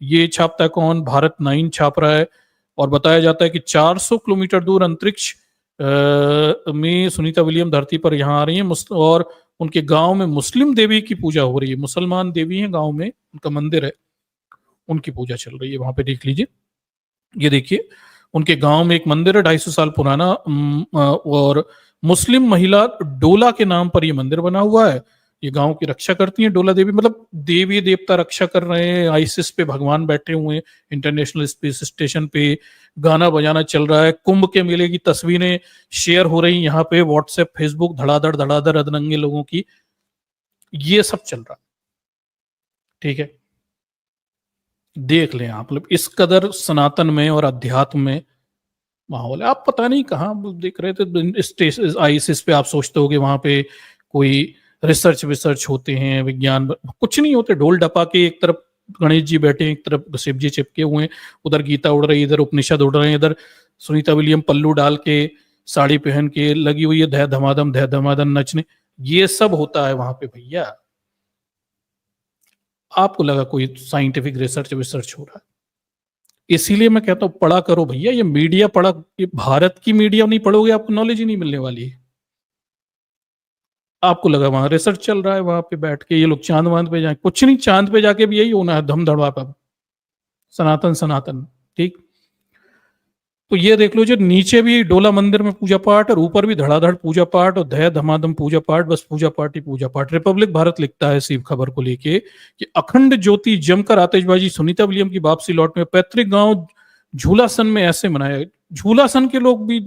ये छापता है कौन, भारत 9 छाप रहा है, और बताया जाता है कि 400 किलोमीटर दूर अंतरिक्ष में सुनीता विलियम धरती पर यहाँ आ रही हैं, और उनके गांव में मुस्लिम देवी की पूजा हो रही है। मुसलमान देवी है गांव में, उनका मंदिर है, उनकी पूजा चल रही है वहां पे, देख लीजिए। ये देखिए, उनके गांव में एक मंदिर है 250 साल पुराना, और मुस्लिम महिला डोला के नाम पर यह मंदिर बना हुआ है। ये गांव की रक्षा करती हैं डोला देवी, मतलब देवी देवता रक्षा कर रहे हैं, आईसिस पे भगवान बैठे हुए हैं, इंटरनेशनल स्पेस स्टेशन पे गाना बजाना चल रहा है, कुंभ के मेले की तस्वीरें शेयर हो रही यहाँ पे व्हाट्सएप फेसबुक, धड़ाधड़ अदरंगे लोगों की, ये सब चल रहा है। ठीक है, देख लें आप, मतलब इस कदर सनातन में और अध्यात्म में माहौल है। आप पता नहीं कहाँ देख रहे थे आईसिस पे, आप सोचते हो कि वहां पे कोई रिसर्च विसर्च होते हैं, विज्ञान, कुछ नहीं होते। ढोल डपा के एक तरफ गणेश जी बैठे हैं, एक तरफ शिव जी चिपके हुए हैं, उधर गीता उड़ रही है, इधर उपनिषद उड़ रहे हैं, इधर सुनीता विलियम पल्लू डाल के साड़ी पहन के लगी हुई है धय धमाधम नचने। ये सब होता है वहां पे भैया। आपको लगा कोई साइंटिफिक रिसर्च विसर्च हो रहा है? इसीलिए मैं कहता हूं पढ़ा करो भैया, ये मीडिया पढ़ा, ये भारत की मीडिया नहीं पढ़ोगे आपको नॉलेज ही नहीं मिलने वाली है। आपको लगा वहां रिसर्च चल रहा है, वहां पे बैठ के ये लोग चांद वांद पे जाए, कुछ नहीं, चांद पे जाके भी यही होना है, धम धड़वा पर सनातन सनातन। ठीक, तो ये देख लो, जो नीचे भी डोला मंदिर में पूजा पाठ और ऊपर भी धड़ाधड़ पूजा पाठ और धय धमाधम पूजा पाठ, बस पूजा पाठ ही पूजा पाठ। रिपब्लिक भारत लिखता है इसी खबर को लेके कि अखंड ज्योति जमकर आतिशबाजी, सुनीता विलियम की वापसी लौट में पैतृक गांव झूलासन में ऐसे मनाया। झूलासन के लोग भी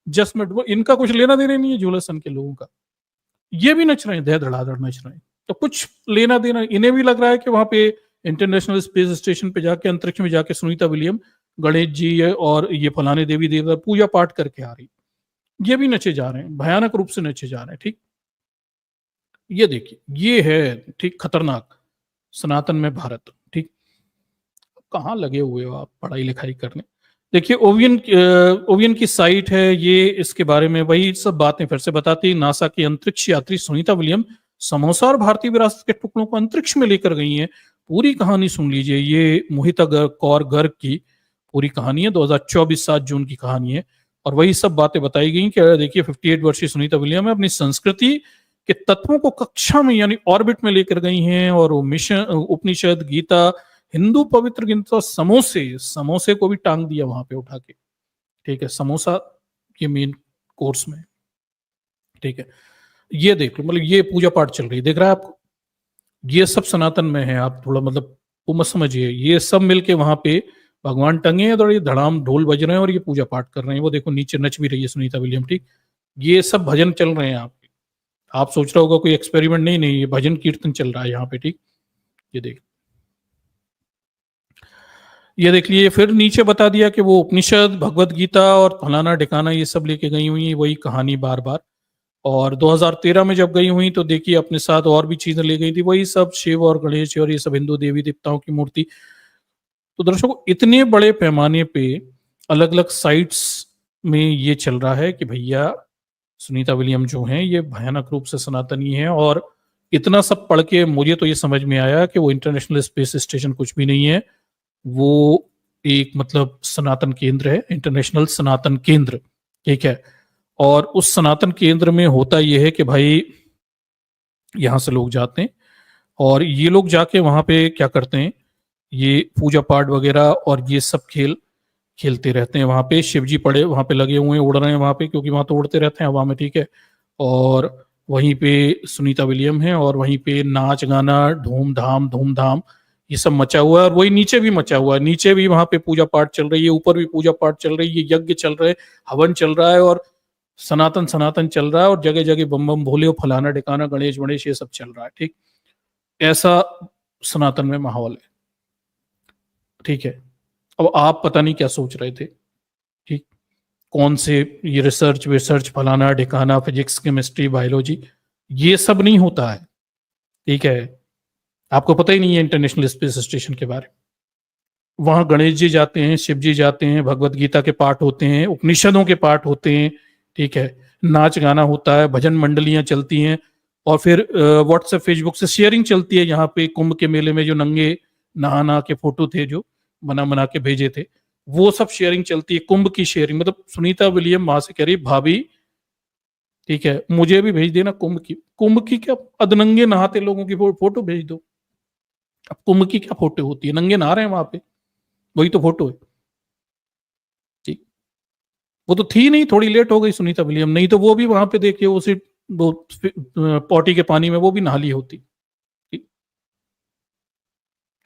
जस्ट में, इनका कुछ लेना देना नहीं है झूलासन के लोगों का, ये भी नच रहे हैं, धय धड़ाधड़ नच रहे हैं। तो कुछ लेना देना इन्हें भी लग रहा है कि वहां पे इंटरनेशनल स्पेस स्टेशन पे जाके, अंतरिक्ष में जाके सुनीता विलियम गणेश जी और ये फलाने देवी देवता पूजा पाठ करके आ रही, ये भी नचे जा रहे हैं, भयानक रूप से नचे जा रहे हैं। ठीक, ये देखिए, ये है ठीक खतरनाक सनातन में भारत। ठीक, कहाँ लगे हुए हो आप पढ़ाई लिखाई करने? देखिए, ओवियन की साइट है ये, इसके बारे में वही सब बातें फिर से बताती है। नासा की अंतरिक्ष यात्री सुनीता विलियम समोसा और भारतीय विरासत के टुकड़ों को अंतरिक्ष में लेकर गई हैं। पूरी कहानी सुन लीजिए, ये मोहिता कौर गर्ग की पूरी कहानी है, 2024 7 जून की कहानी है। और वही सब बातें बताई गई कि देखिए 58 वर्षीय सुनीता विलियम है, अपनी संस्कृति के तत्वों को कक्षा में यानी ऑर्बिट में लेकर गई हैं, और वो मिशन, उपनिषद, गीता, हिंदू पवित्र ग्रंथों, समोसे, समोसे को भी टांग दिया वहां पे उठा के। ठीक है, समोसा के मेन कोर्स में। ठीक है, ये देख लो, मतलब ये पूजा पाठ चल रही है, देख रहा है आपको, ये सब सनातन में है। आप थोड़ा मतलब वो मत समझिए, ये सब मिलके वहां पे भगवान टंगे हैं और ये धड़ाम ढोल बज रहे हैं और ये पूजा पाठ कर रहे हैं। वो देखो नीचे नच भी रही है सुनीता विलियम। ठीक, ये सब भजन चल रहे हैं। आप सोच रहे होगा कोई एक्सपेरिमेंट, नहीं नहीं, ये भजन कीर्तन चल रहा है यहाँ पे। ठीक, ये देख, ये देख लिए, फिर नीचे बता दिया कि वो उपनिषद, भगवत गीता और फलाना ढिकाना ये सब लेके गई हुई, वही कहानी बार बार। और 2013 में जब गई हुई तो देखिए अपने साथ और भी चीजें ले गई थी, वही सब शिव और गणेश और ये सब हिंदू देवी देवताओं की मूर्ति। तो दर्शकों, इतने बड़े पैमाने पे अलग अलग साइट्स में ये चल रहा है कि भैया सुनीता विलियम जो हैं ये भयानक रूप से सनातनी है। और इतना सब पढ़ के मुझे तो ये समझ में आया कि वो इंटरनेशनल स्पेस स्टेशन कुछ भी नहीं है, वो एक मतलब सनातन केंद्र है, इंटरनेशनल सनातन केंद्र। ठीक है, और उस सनातन केंद्र में होता यह है कि भाई यहाँ से लोग जाते हैं और ये लोग जाके वहां पे क्या करते हैं, ये पूजा पाठ वगैरह और ये सब खेल खेलते रहते हैं। वहां पे शिव जी पड़े वहां पे लगे हुए हैं, उड़ रहे हैं वहां पे, क्योंकि वहां तो उड़ते रहते हैं हवा में। ठीक है, और वहीं पे सुनीता विलियम है और वहीं पे नाच गाना धूमधाम धूमधाम ये सब मचा हुआ है। और वही नीचे भी मचा हुआ है, नीचे भी वहां पे पूजा पाठ चल रही है, ऊपर भी पूजा पाठ चल रही है, यज्ञ चल रहे, हवन चल रहा है और सनातन सनातन चल रहा है, और जगह जगह बम बम भोले और फलाना ढिकाना गणेश गणेश ये सब चल रहा है। ठीक, ऐसा सनातन में माहौल है। ठीक है, अब आप पता नहीं क्या सोच रहे थे। ठीक, कौन से ये रिसर्च विसर्च फलाना ढिकाना, फिजिक्स केमिस्ट्री बायोलॉजी, ये सब नहीं होता है। ठीक है, आपको पता ही नहीं है इंटरनेशनल स्पेस स्टेशन के बारे में। वहां गणेश जी जाते हैं, शिव जी जाते हैं, भगवत गीता के पाठ होते हैं, उपनिषदों के पाठ होते हैं। ठीक है, नाच गाना होता है, भजन मंडलियां चलती हैं, और फिर व्हाट्सएप फेसबुक से शेयरिंग चलती है। यहाँ पे कुंभ के मेले में जो नंगे नहा नहा के फोटो थे, जो बना बना के भेजे थे, वो सब शेयरिंग चलती है, कुंभ की शेयरिंग। मतलब सुनीता विलियम वहां से कह रही, भाभी ठीक है मुझे भी भेज देना कुंभ की। कुंभ की क्या, अधनंगे नहाते लोगों की फोटो भेज दो। अब कुंभ की क्या फोटो होती है, नंगे नहा रहे हैं वहां पे, वही तो फोटो है। ठीक, वो तो थी नहीं, थोड़ी लेट हो गई सुनीता विलियम, नहीं तो वो भी वहां पे देखिए उसी वो पॉटी के पानी में वो भी नहा ली होती। ठीक?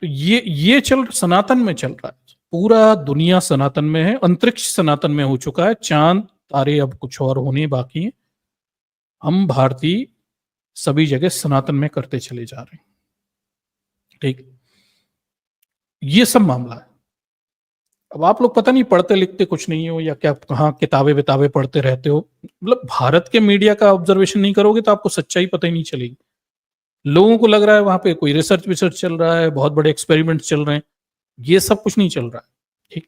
तो ये सनातन में चल रहा है, पूरा दुनिया सनातन में है, अंतरिक्ष सनातन में हो चुका है, चांद तारे अब कुछ और होने बाकी हैं। हम भारतीय सभी जगह सनातन में करते चले जा रहे हैं। ठीक, ये सब मामला है। अब आप लोग पता नहीं पढ़ते लिखते कुछ नहीं हो या क्या, कहाँ किताबें विताबें पढ़ते रहते हो, मतलब भारत के मीडिया का ऑब्जर्वेशन नहीं करोगे तो आपको सच्चाई पता ही नहीं चलेगी। लोगों को लग रहा है वहां पे कोई रिसर्च विसर्च चल रहा है, बहुत बड़े एक्सपेरिमेंट चल रहे हैं, ये सब कुछ नहीं चल रहा है। ठीक,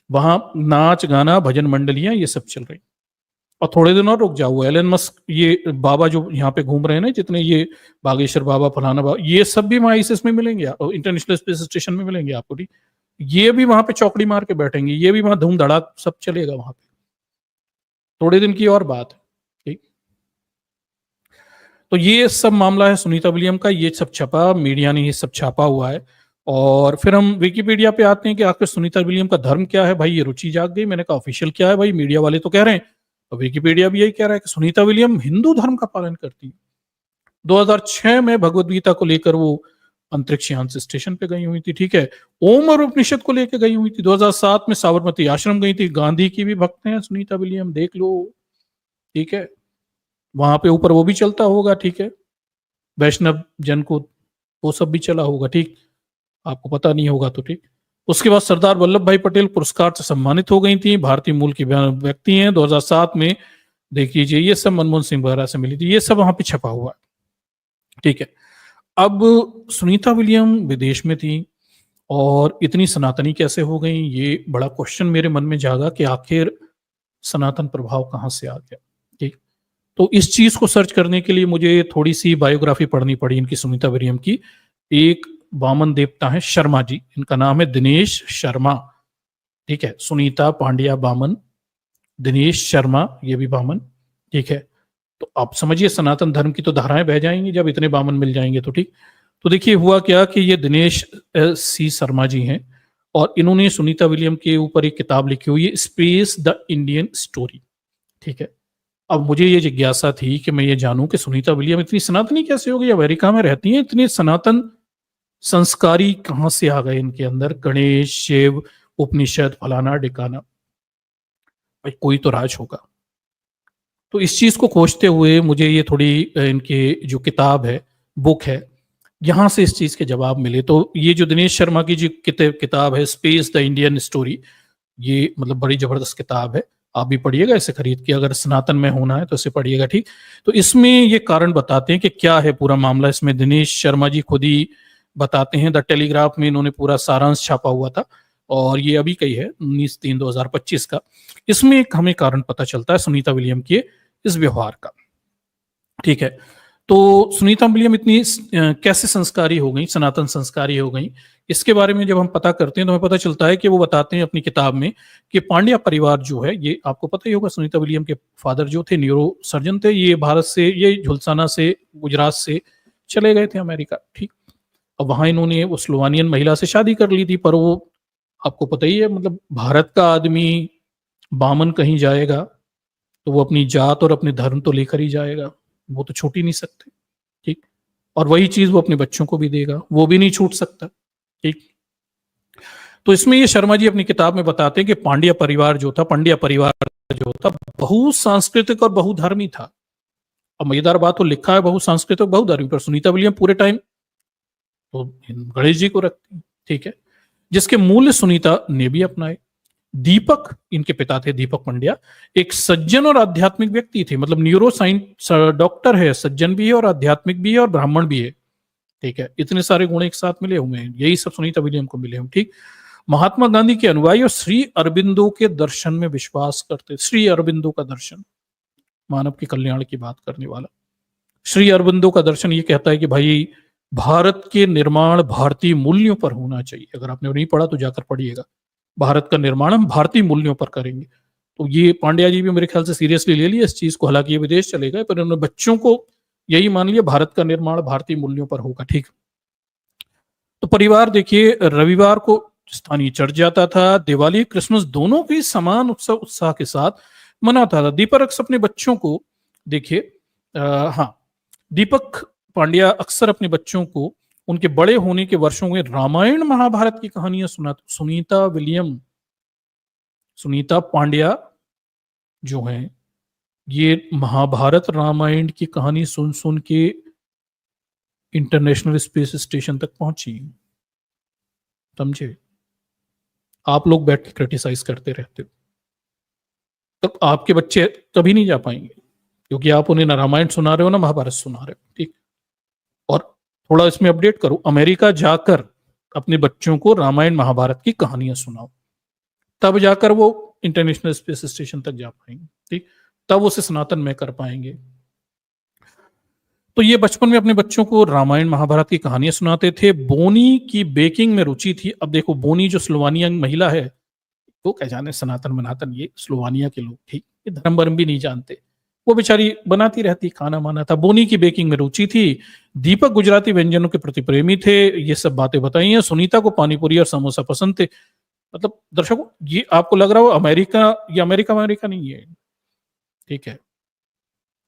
वहां नाच गाना भजन मंडलियां ये सब चल रही। और थोड़े दिन और रुक जाओ, एलन मस्क ये बाबा जो यहाँ पे घूम रहे हैं ना, जितने ये बागेश्वर बाबा फलाना बाबा, ये सब भी वहां आईएसएस में मिलेंगे, इंटरनेशनल स्पेस स्टेशन में मिलेंगे आपको। ठीक, ये भी वहां पे चौकड़ी मार के बैठेंगे, ये भी वहां धूम धड़ाक सब चलेगा वहां पे। थोड़े दिन की और बात है। ठीक, तो ये सब मामला है सुनीता विलियम का, ये सब छपा, मीडिया ने ये सब छापा हुआ है। और फिर हम विकिपीडिया पे आते हैं कि आखिर सुनीता विलियम का धर्म क्या है। भाई ये रुचि जाग गई, मैंने कहा ऑफिशियल क्या है भाई, मीडिया वाले तो कह रहे हैं, और विकिपीडिया भी यही कह रहा है कि सुनीता विलियम हिंदू धर्म का पालन करती है। 2006 में भगवद गीता को लेकर वो अंतरिक्ष यान से स्टेशन पे गई हुई थी। ठीक है, ओम और उपनिषद को लेकर गई हुई थी। 2007 में साबरमती आश्रम गई थी। गांधी की भी भक्त हैं सुनीता विलियम, देख लो। ठीक है, वहां पे ऊपर वो भी चलता होगा। ठीक है, वैष्णव जन को वो सब भी चला होगा। ठीक, आपको पता नहीं होगा तो ठीक। उसके बाद सरदार वल्लभ भाई पटेल पुरस्कार से सम्मानित हो गई थी, भारतीय मूल की व्यक्ति हैं। 2007 में देख लीजिए, ये सब मनमोहन सिंह वगैरह से मिली थी, ये सब वहां पे छपा हुआ है। ठीक है, अब सुनीता विलियम विदेश में थी और इतनी सनातनी कैसे हो गई, ये बड़ा क्वेश्चन मेरे मन में जागा कि आखिर सनातन प्रभाव कहाँ से आ गया। ठीक, तो इस चीज को सर्च करने के लिए मुझे थोड़ी सी बायोग्राफी पढ़नी पड़ी इनकी, सुनीता विलियम की। एक वामन देवता है शर्मा जी, इनका नाम है दिनेश शर्मा। ठीक है, सुनीता पांड्या बामन, दिनेश शर्मा ये भी बामन। ठीक है, तो आप समझिए सनातन धर्म की तो धाराएं बह जाएंगी जब इतने बामन मिल जाएंगे तो। ठीक, तो देखिए हुआ क्या कि ये दिनेश सी शर्मा जी हैं और इन्होंने सुनीता विलियम के ऊपर एक किताब लिखी हुई है, स्पेस द इंडियन स्टोरी। ठीक है, अब मुझे ये जिज्ञासा थी कि मैं ये जानूं कि सुनीता विलियम इतनी सनातनी कैसे हो गई, अमेरिका में रहती हैं, इतनी सनातन संस्कारी कहां से आ गए इनके अंदर, गणेश शिव उपनिषद फलाना डिकाना, भाई कोई तो राज होगा। तो इस चीज को खोजते हुए मुझे ये थोड़ी इनके जो किताब है, बुक है, यहां से इस चीज के जवाब मिले। तो ये जो दिनेश शर्मा की जो किताब है स्पेस द इंडियन स्टोरी, ये मतलब बड़ी जबरदस्त किताब है, आप भी पढ़िएगा इसे खरीद के, अगर सनातन में होना है तो इसे पढ़िएगा। ठीक, तो इसमें ये कारण बताते हैं कि क्या है पूरा मामला। इसमें दिनेश शर्मा जी खुद ही बताते हैं, द टेलीग्राफ में इन्होंने पूरा सारांश छापा हुआ था और ये अभी का ही है 19/3/2025 का। इसमें एक हमें कारण पता चलता है सुनीता विलियम के इस व्यवहार का। ठीक है, तो सुनीता विलियम इतनी कैसे संस्कारी हो गई, सनातन संस्कारी हो गई, इसके बारे में जब हम पता करते हैं तो हमें पता चलता है कि वो बताते हैं अपनी किताब में कि पांड्या परिवार जो है, ये आपको पता ही होगा, सुनीता विलियम के फादर जो थे न्यूरो सर्जन थे, ये भारत से, ये झुलसाना से गुजरात से चले गए थे अमेरिका। ठीक, अब वहां इन्होंने वो स्लोवानियन महिला से शादी कर ली थी, पर वो आपको पता ही है, मतलब भारत का आदमी बामन कहीं जाएगा तो वो अपनी जात और अपने धर्म तो लेकर ही जाएगा, वो तो छूट ही नहीं सकते। ठीक, और वही चीज वो अपने बच्चों को भी देगा, वो भी नहीं छूट सकता। ठीक, तो इसमें ये शर्मा जी अपनी किताब में बताते हैं कि पांड्या परिवार जो था, बहुसांस्कृतिक और बहुधर्मी था। अब मजेदार बात, तो लिखा है बहुसांस्कृतिक बहुधर्मी, पर सुनीता विलियम पूरे टाइम तो गणेश जी को रखती। ठीक है, जिसके मूल्य सुनीता ने भी अपनाए। दीपक इनके पिता थे, दीपक पंड्या, एक सज्जन और आध्यात्मिक व्यक्ति थे, मतलब न्यूरो साइंस डॉक्टर है, सज्जन भी है और आध्यात्मिक भी है और ब्राह्मण भी है। ठीक है, इतने सारे गुण एक साथ मिले हुए हैं, यही सब सुनीता विलियम को मिले हुए। ठीक, महात्मा गांधी के अनुयायी और श्री अरबिंदो के दर्शन में विश्वास करते। श्री अरबिंदो का दर्शन, मानव के कल्याण की बात करने वाला श्री अरबिंदो का दर्शन, ये कहता है कि भाई भारत के निर्माण भारतीय मूल्यों पर होना चाहिए। अगर आपने नहीं पढ़ा तो जाकर पढ़िएगा, भारत का निर्माण हम भारतीय मूल्यों पर करेंगे। तो ये पांड्या जी भी मेरे ख्याल से सीरियसली ले लिया इस चीज को, हालांकि ये विदेश चले गए, पर उन्होंने बच्चों को यही मान लिया भारत का निर्माण भारतीय मूल्यों पर होगा। ठीक, तो परिवार देखिए रविवार को स्थानीय चर्च जाता था, दिवाली क्रिसमस दोनों की समान उत्साह के साथ मनाता था। दीपक अपने बच्चों को देखिए हाँ, दीपक पांड्या अक्सर अपने बच्चों को उनके बड़े होने के वर्षों में रामायण महाभारत की कहानियां सुनीता पांड्या जो हैं, ये महाभारत रामायण की कहानी सुन सुन के इंटरनेशनल स्पेस स्टेशन तक पहुंची। समझे? आप लोग बैठ के क्रिटिसाइज करते रहते हो, तो आपके बच्चे कभी नहीं जा पाएंगे, क्योंकि आप उन्हें ना रामायण सुना रहे हो ना महाभारत सुना रहे हो। ठीक, और थोड़ा इसमें अपडेट करो, अमेरिका जाकर अपने बच्चों को रामायण महाभारत की कहानियां सुनाओ, तब जाकर वो इंटरनेशनल स्पेस स्टेशन तक जा पाएंगे। ठीक, तब उसे सनातन में कर पाएंगे। तो ये बचपन में अपने बच्चों को रामायण महाभारत की कहानियां सुनाते थे। बोनी की बेकिंग में रुचि थी। अब देखो, बोनी जो स्लोवानिया महिला है, वो क्या जाने सनातन मनातन, ये स्लोवानिया के लोग, ठीक, ये धर्म वर्म भी नहीं जानते, वो बेचारी बनाती रहती, खाना माना था। बोनी की बेकिंग में रुचि थी। दीपक गुजराती व्यंजनों के प्रति प्रेमी थे। ये सब बातें बताई हैं। सुनीता को पानीपुरी और समोसा पसंद थे। मतलब दर्शकों, ये आपको लग रहा हो अमेरिका, ये अमेरिका अमेरिका नहीं है, ठीक है,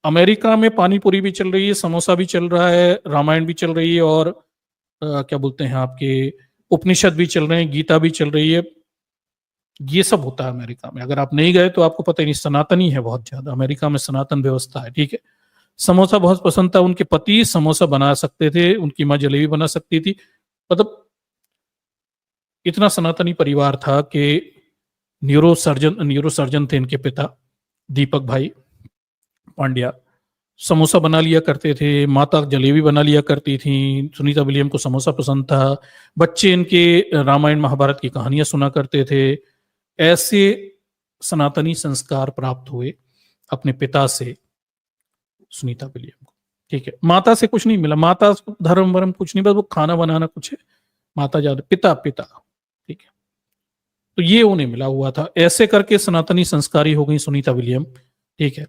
अमेरिका में पानीपुरी भी चल रही है, समोसा भी चल रहा है, रामायण भी चल रही है, और क्या बोलते हैं आपके उपनिषद भी चल रहे हैं, गीता भी चल रही है। ये सब होता है अमेरिका में। अगर आप नहीं गए तो आपको पता ही नहीं, सनातनी है बहुत ज्यादा अमेरिका में, सनातन व्यवस्था है। ठीक है, समोसा बहुत पसंद था। उनके पति समोसा बना सकते थे, उनकी माँ जलेबी बना सकती थी। मतलब इतना सनातनी परिवार था कि न्यूरोसर्जन थे इनके पिता दीपक भाई पांड्या, समोसा बना लिया करते थे। माता जलेबी बना लिया करती थी। सुनीता विलियम को समोसा पसंद था। बच्चे इनके रामायण महाभारत की कहानियां सुना करते थे। ऐसे सनातनी संस्कार प्राप्त हुए अपने पिता से सुनीता विलियम को। ठीक है, माता से कुछ नहीं मिला, माता धर्म वर्म कुछ नहीं, बस वो खाना बनाना कुछ है, माता ज्यादा, पिता पिता। ठीक है, तो ये उन्हें मिला हुआ था। ऐसे करके सनातनी संस्कारी हो गई सुनीता विलियम। ठीक है,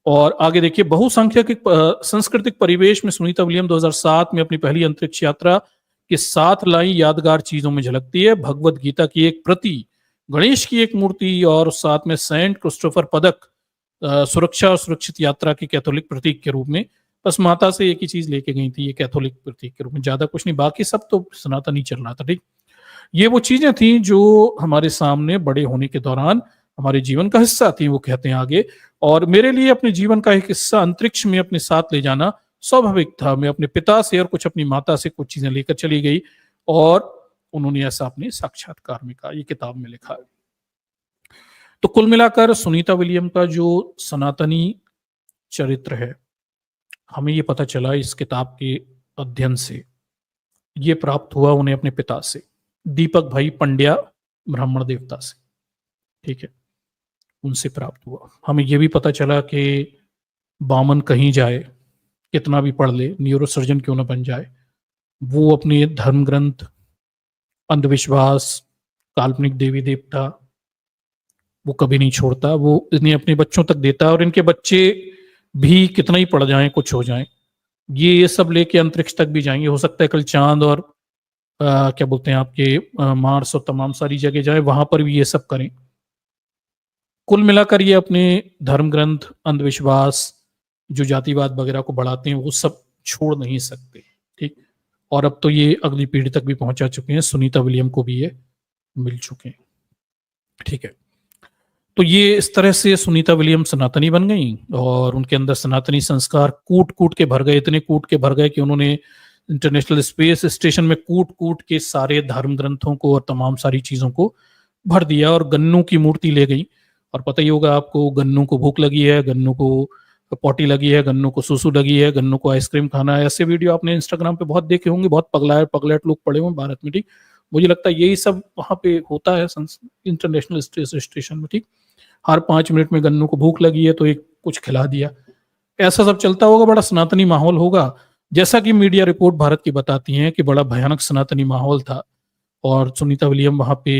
और आगे देखिए, बहुसंख्यक सांस्कृतिक परिवेश में सुनीता विलियम 2007 में अपनी पहली अंतरिक्ष यात्रा के साथ लाई यादगार चीजों में झलकती है। भगवत गीता की एक प्रति, गणेश की एक मूर्ति, और साथ में सेंट क्रिस्टोफर पदक, सुरक्षा और सुरक्षित यात्रा के कैथोलिक प्रतीक के रूप में। बस माता से एक ही चीज लेके गई थी, ये कैथोलिक प्रतीक के रूप में, ज्यादा कुछ नहीं, बाकी सब तो सनातन ही चल रहा था। ठीक, ये वो चीजें थी जो हमारे सामने बड़े होने के दौरान हमारे जीवन का हिस्सा थी, वो कहते हैं आगे। और मेरे लिए अपने जीवन का एक हिस्सा अंतरिक्ष में अपने साथ ले जाना स्वाभाविक था। मैं अपने पिता से और कुछ अपनी माता से कुछ चीजें लेकर चली गई, और उन्होंने ऐसा अपने साक्षात्कार में कहा, ये किताब में लिखा है। तो कुल मिलाकर सुनीता विलियम का जो सनातनी चरित्र है, हमें ये पता चला इस किताब के अध्ययन से, ये प्राप्त हुआ उन्हें अपने पिता से, दीपक भाई पंड्या, ब्राह्मण देवता से। ठीक है, उनसे प्राप्त हुआ। हमें यह भी पता चला कि बामन कहीं जाए, कितना भी पढ़ ले, न्यूरोसर्जन क्यों ना बन जाए, वो अपने धर्म ग्रंथ, अंधविश्वास, काल्पनिक देवी देवता, वो कभी नहीं छोड़ता। वो इन्हें अपने बच्चों तक देता है, और इनके बच्चे भी कितना ही पढ़ जाएं, कुछ हो जाएं, ये सब लेके अंतरिक्ष तक भी जाएंगे। हो सकता है कल चांद और क्या बोलते हैं आपके मार्स और तमाम सारी जगह जाए, वहां पर भी ये सब करें। कुल मिलाकर ये अपने धर्म ग्रंथ, अंधविश्वास, जो जातिवाद वगैरह को बढ़ाते हैं, वो सब छोड़ नहीं सकते। ठीक, और अब तो ये अगली पीढ़ी तक भी पहुंचा चुके हैं, सुनीता विलियम को भी ये मिल चुके हैं। ठीक है, तो ये इस तरह से सुनीता विलियम सनातनी बन गई, और उनके अंदर सनातनी संस्कार कूट कूट के भर गए, इतने कूट के भर गए कि उन्होंने इंटरनेशनल स्पेस स्टेशन में कूट कूट के सारे धर्म ग्रंथों को और तमाम सारी चीजों को भर दिया, और गन्नू की मूर्ति ले गई। और पता ही होगा आपको, गन्नू को भूख लगी है, गन्नू को पॉटी लगी है, गन्नू को सुसु लगी है, गन्नू को आइसक्रीम खाना है। ऐसे वीडियो आपने इंस्टाग्राम पे बहुत देखे होंगे, बहुत पगलेट लोग पड़े हुए भारत में। ठीक, मुझे लगता है यही सब वहां पे होता है इंटरनेशनल स्पेस स्टेशन में। ठीक, हर 5 मिनट में गन्नू को भूख लगी है तो एक कुछ खिला दिया, ऐसा सब चलता होगा। बड़ा सनातनी माहौल होगा, जैसा कि मीडिया रिपोर्ट भारत की बताती हैं कि बड़ा भयानक सनातनी माहौल था। और सुनीता विलियम वहां पे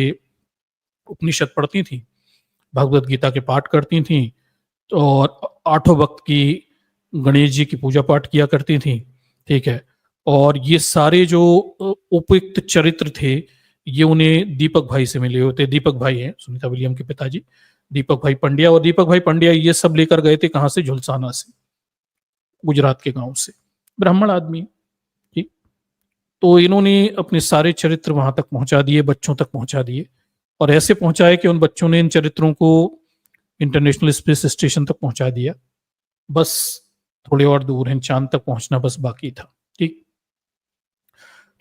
उपनिषद पढ़ती थी, भगवत गीता के पाठ करती थी, और 8 वक्त की गणेश जी की पूजा पाठ किया करती थी। ठीक है, और ये सारे जो उपयुक्त चरित्र थे, ये उन्हें दीपक भाई से मिले होते। दीपक भाई हैं सुनीता विलियम के पिताजी, दीपक भाई पंड्या। और दीपक भाई पंड्या ये सब लेकर गए थे कहां से, झुलसाना से। गुजरात के गांव से, ब्राह्मण आदमी, ठीक। तो इन्होंने अपने सारे चरित्र वहां तक पहुंचा दिए, बच्चों तक पहुंचा दिए, और ऐसे पहुंचाए कि उन बच्चों ने इन चरित्रों को इंटरनेशनल स्पेस स्टेशन तक पहुंचा दिया। बस थोड़े और दूर हैं, चांद तक पहुंचना बस बाकी था, ठीक।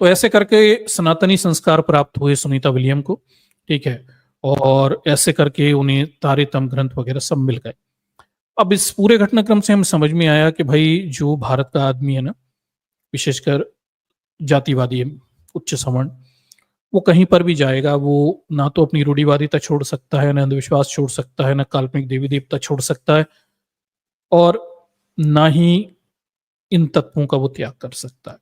तो ऐसे करके सनातनी संस्कार प्राप्त हुए सुनीता विलियम को, ठीक है, और ऐसे करके उन्हें तारेतम ग्रंथ वगैरह सब मिल गए। अब इस पूरे घटनाक्रम से हम समझ में आया कि भाई जो भारत का आदमी है ना, विशेषकर जातिवादी है, उच्च सवर्ण, वो कहीं पर भी जाएगा, वो ना तो अपनी रूढ़िवादिता छोड़ सकता है, ना अंधविश्वास छोड़ सकता है, ना काल्पनिक देवी देवता छोड़ सकता है, और ना ही इन तत्वों का वो त्याग कर सकता है।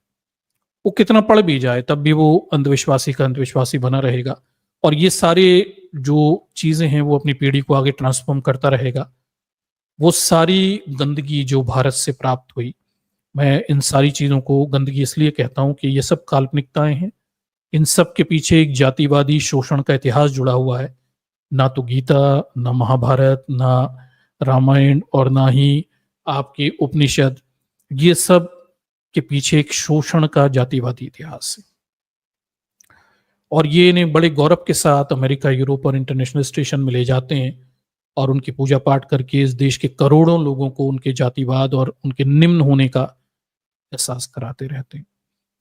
वो कितना पढ़ भी जाए तब भी वो अंधविश्वासी का अंधविश्वासी बना रहेगा, और ये सारे जो चीजें हैं वो अपनी पीढ़ी को आगे ट्रांसफॉर्म करता रहेगा। वो सारी गंदगी जो भारत से प्राप्त हुई, मैं इन सारी चीजों को गंदगी इसलिए कहता हूं कि ये सब काल्पनिकताएं हैं। इन सब के पीछे एक जातिवादी शोषण का इतिहास जुड़ा हुआ है। ना तो गीता, ना महाभारत, ना रामायण, और ना ही आपके उपनिषद, ये सब के पीछे एक शोषण का जातिवादी इतिहास है। और ये इन्हें बड़े गौरव के साथ अमेरिका, यूरोप और इंटरनेशनल स्टेशन में ले जाते हैं, और उनकी पूजा पाठ करके इस देश के करोड़ों लोगों को उनके जातिवाद और उनके निम्न होने का एहसास कराते रहते हैं।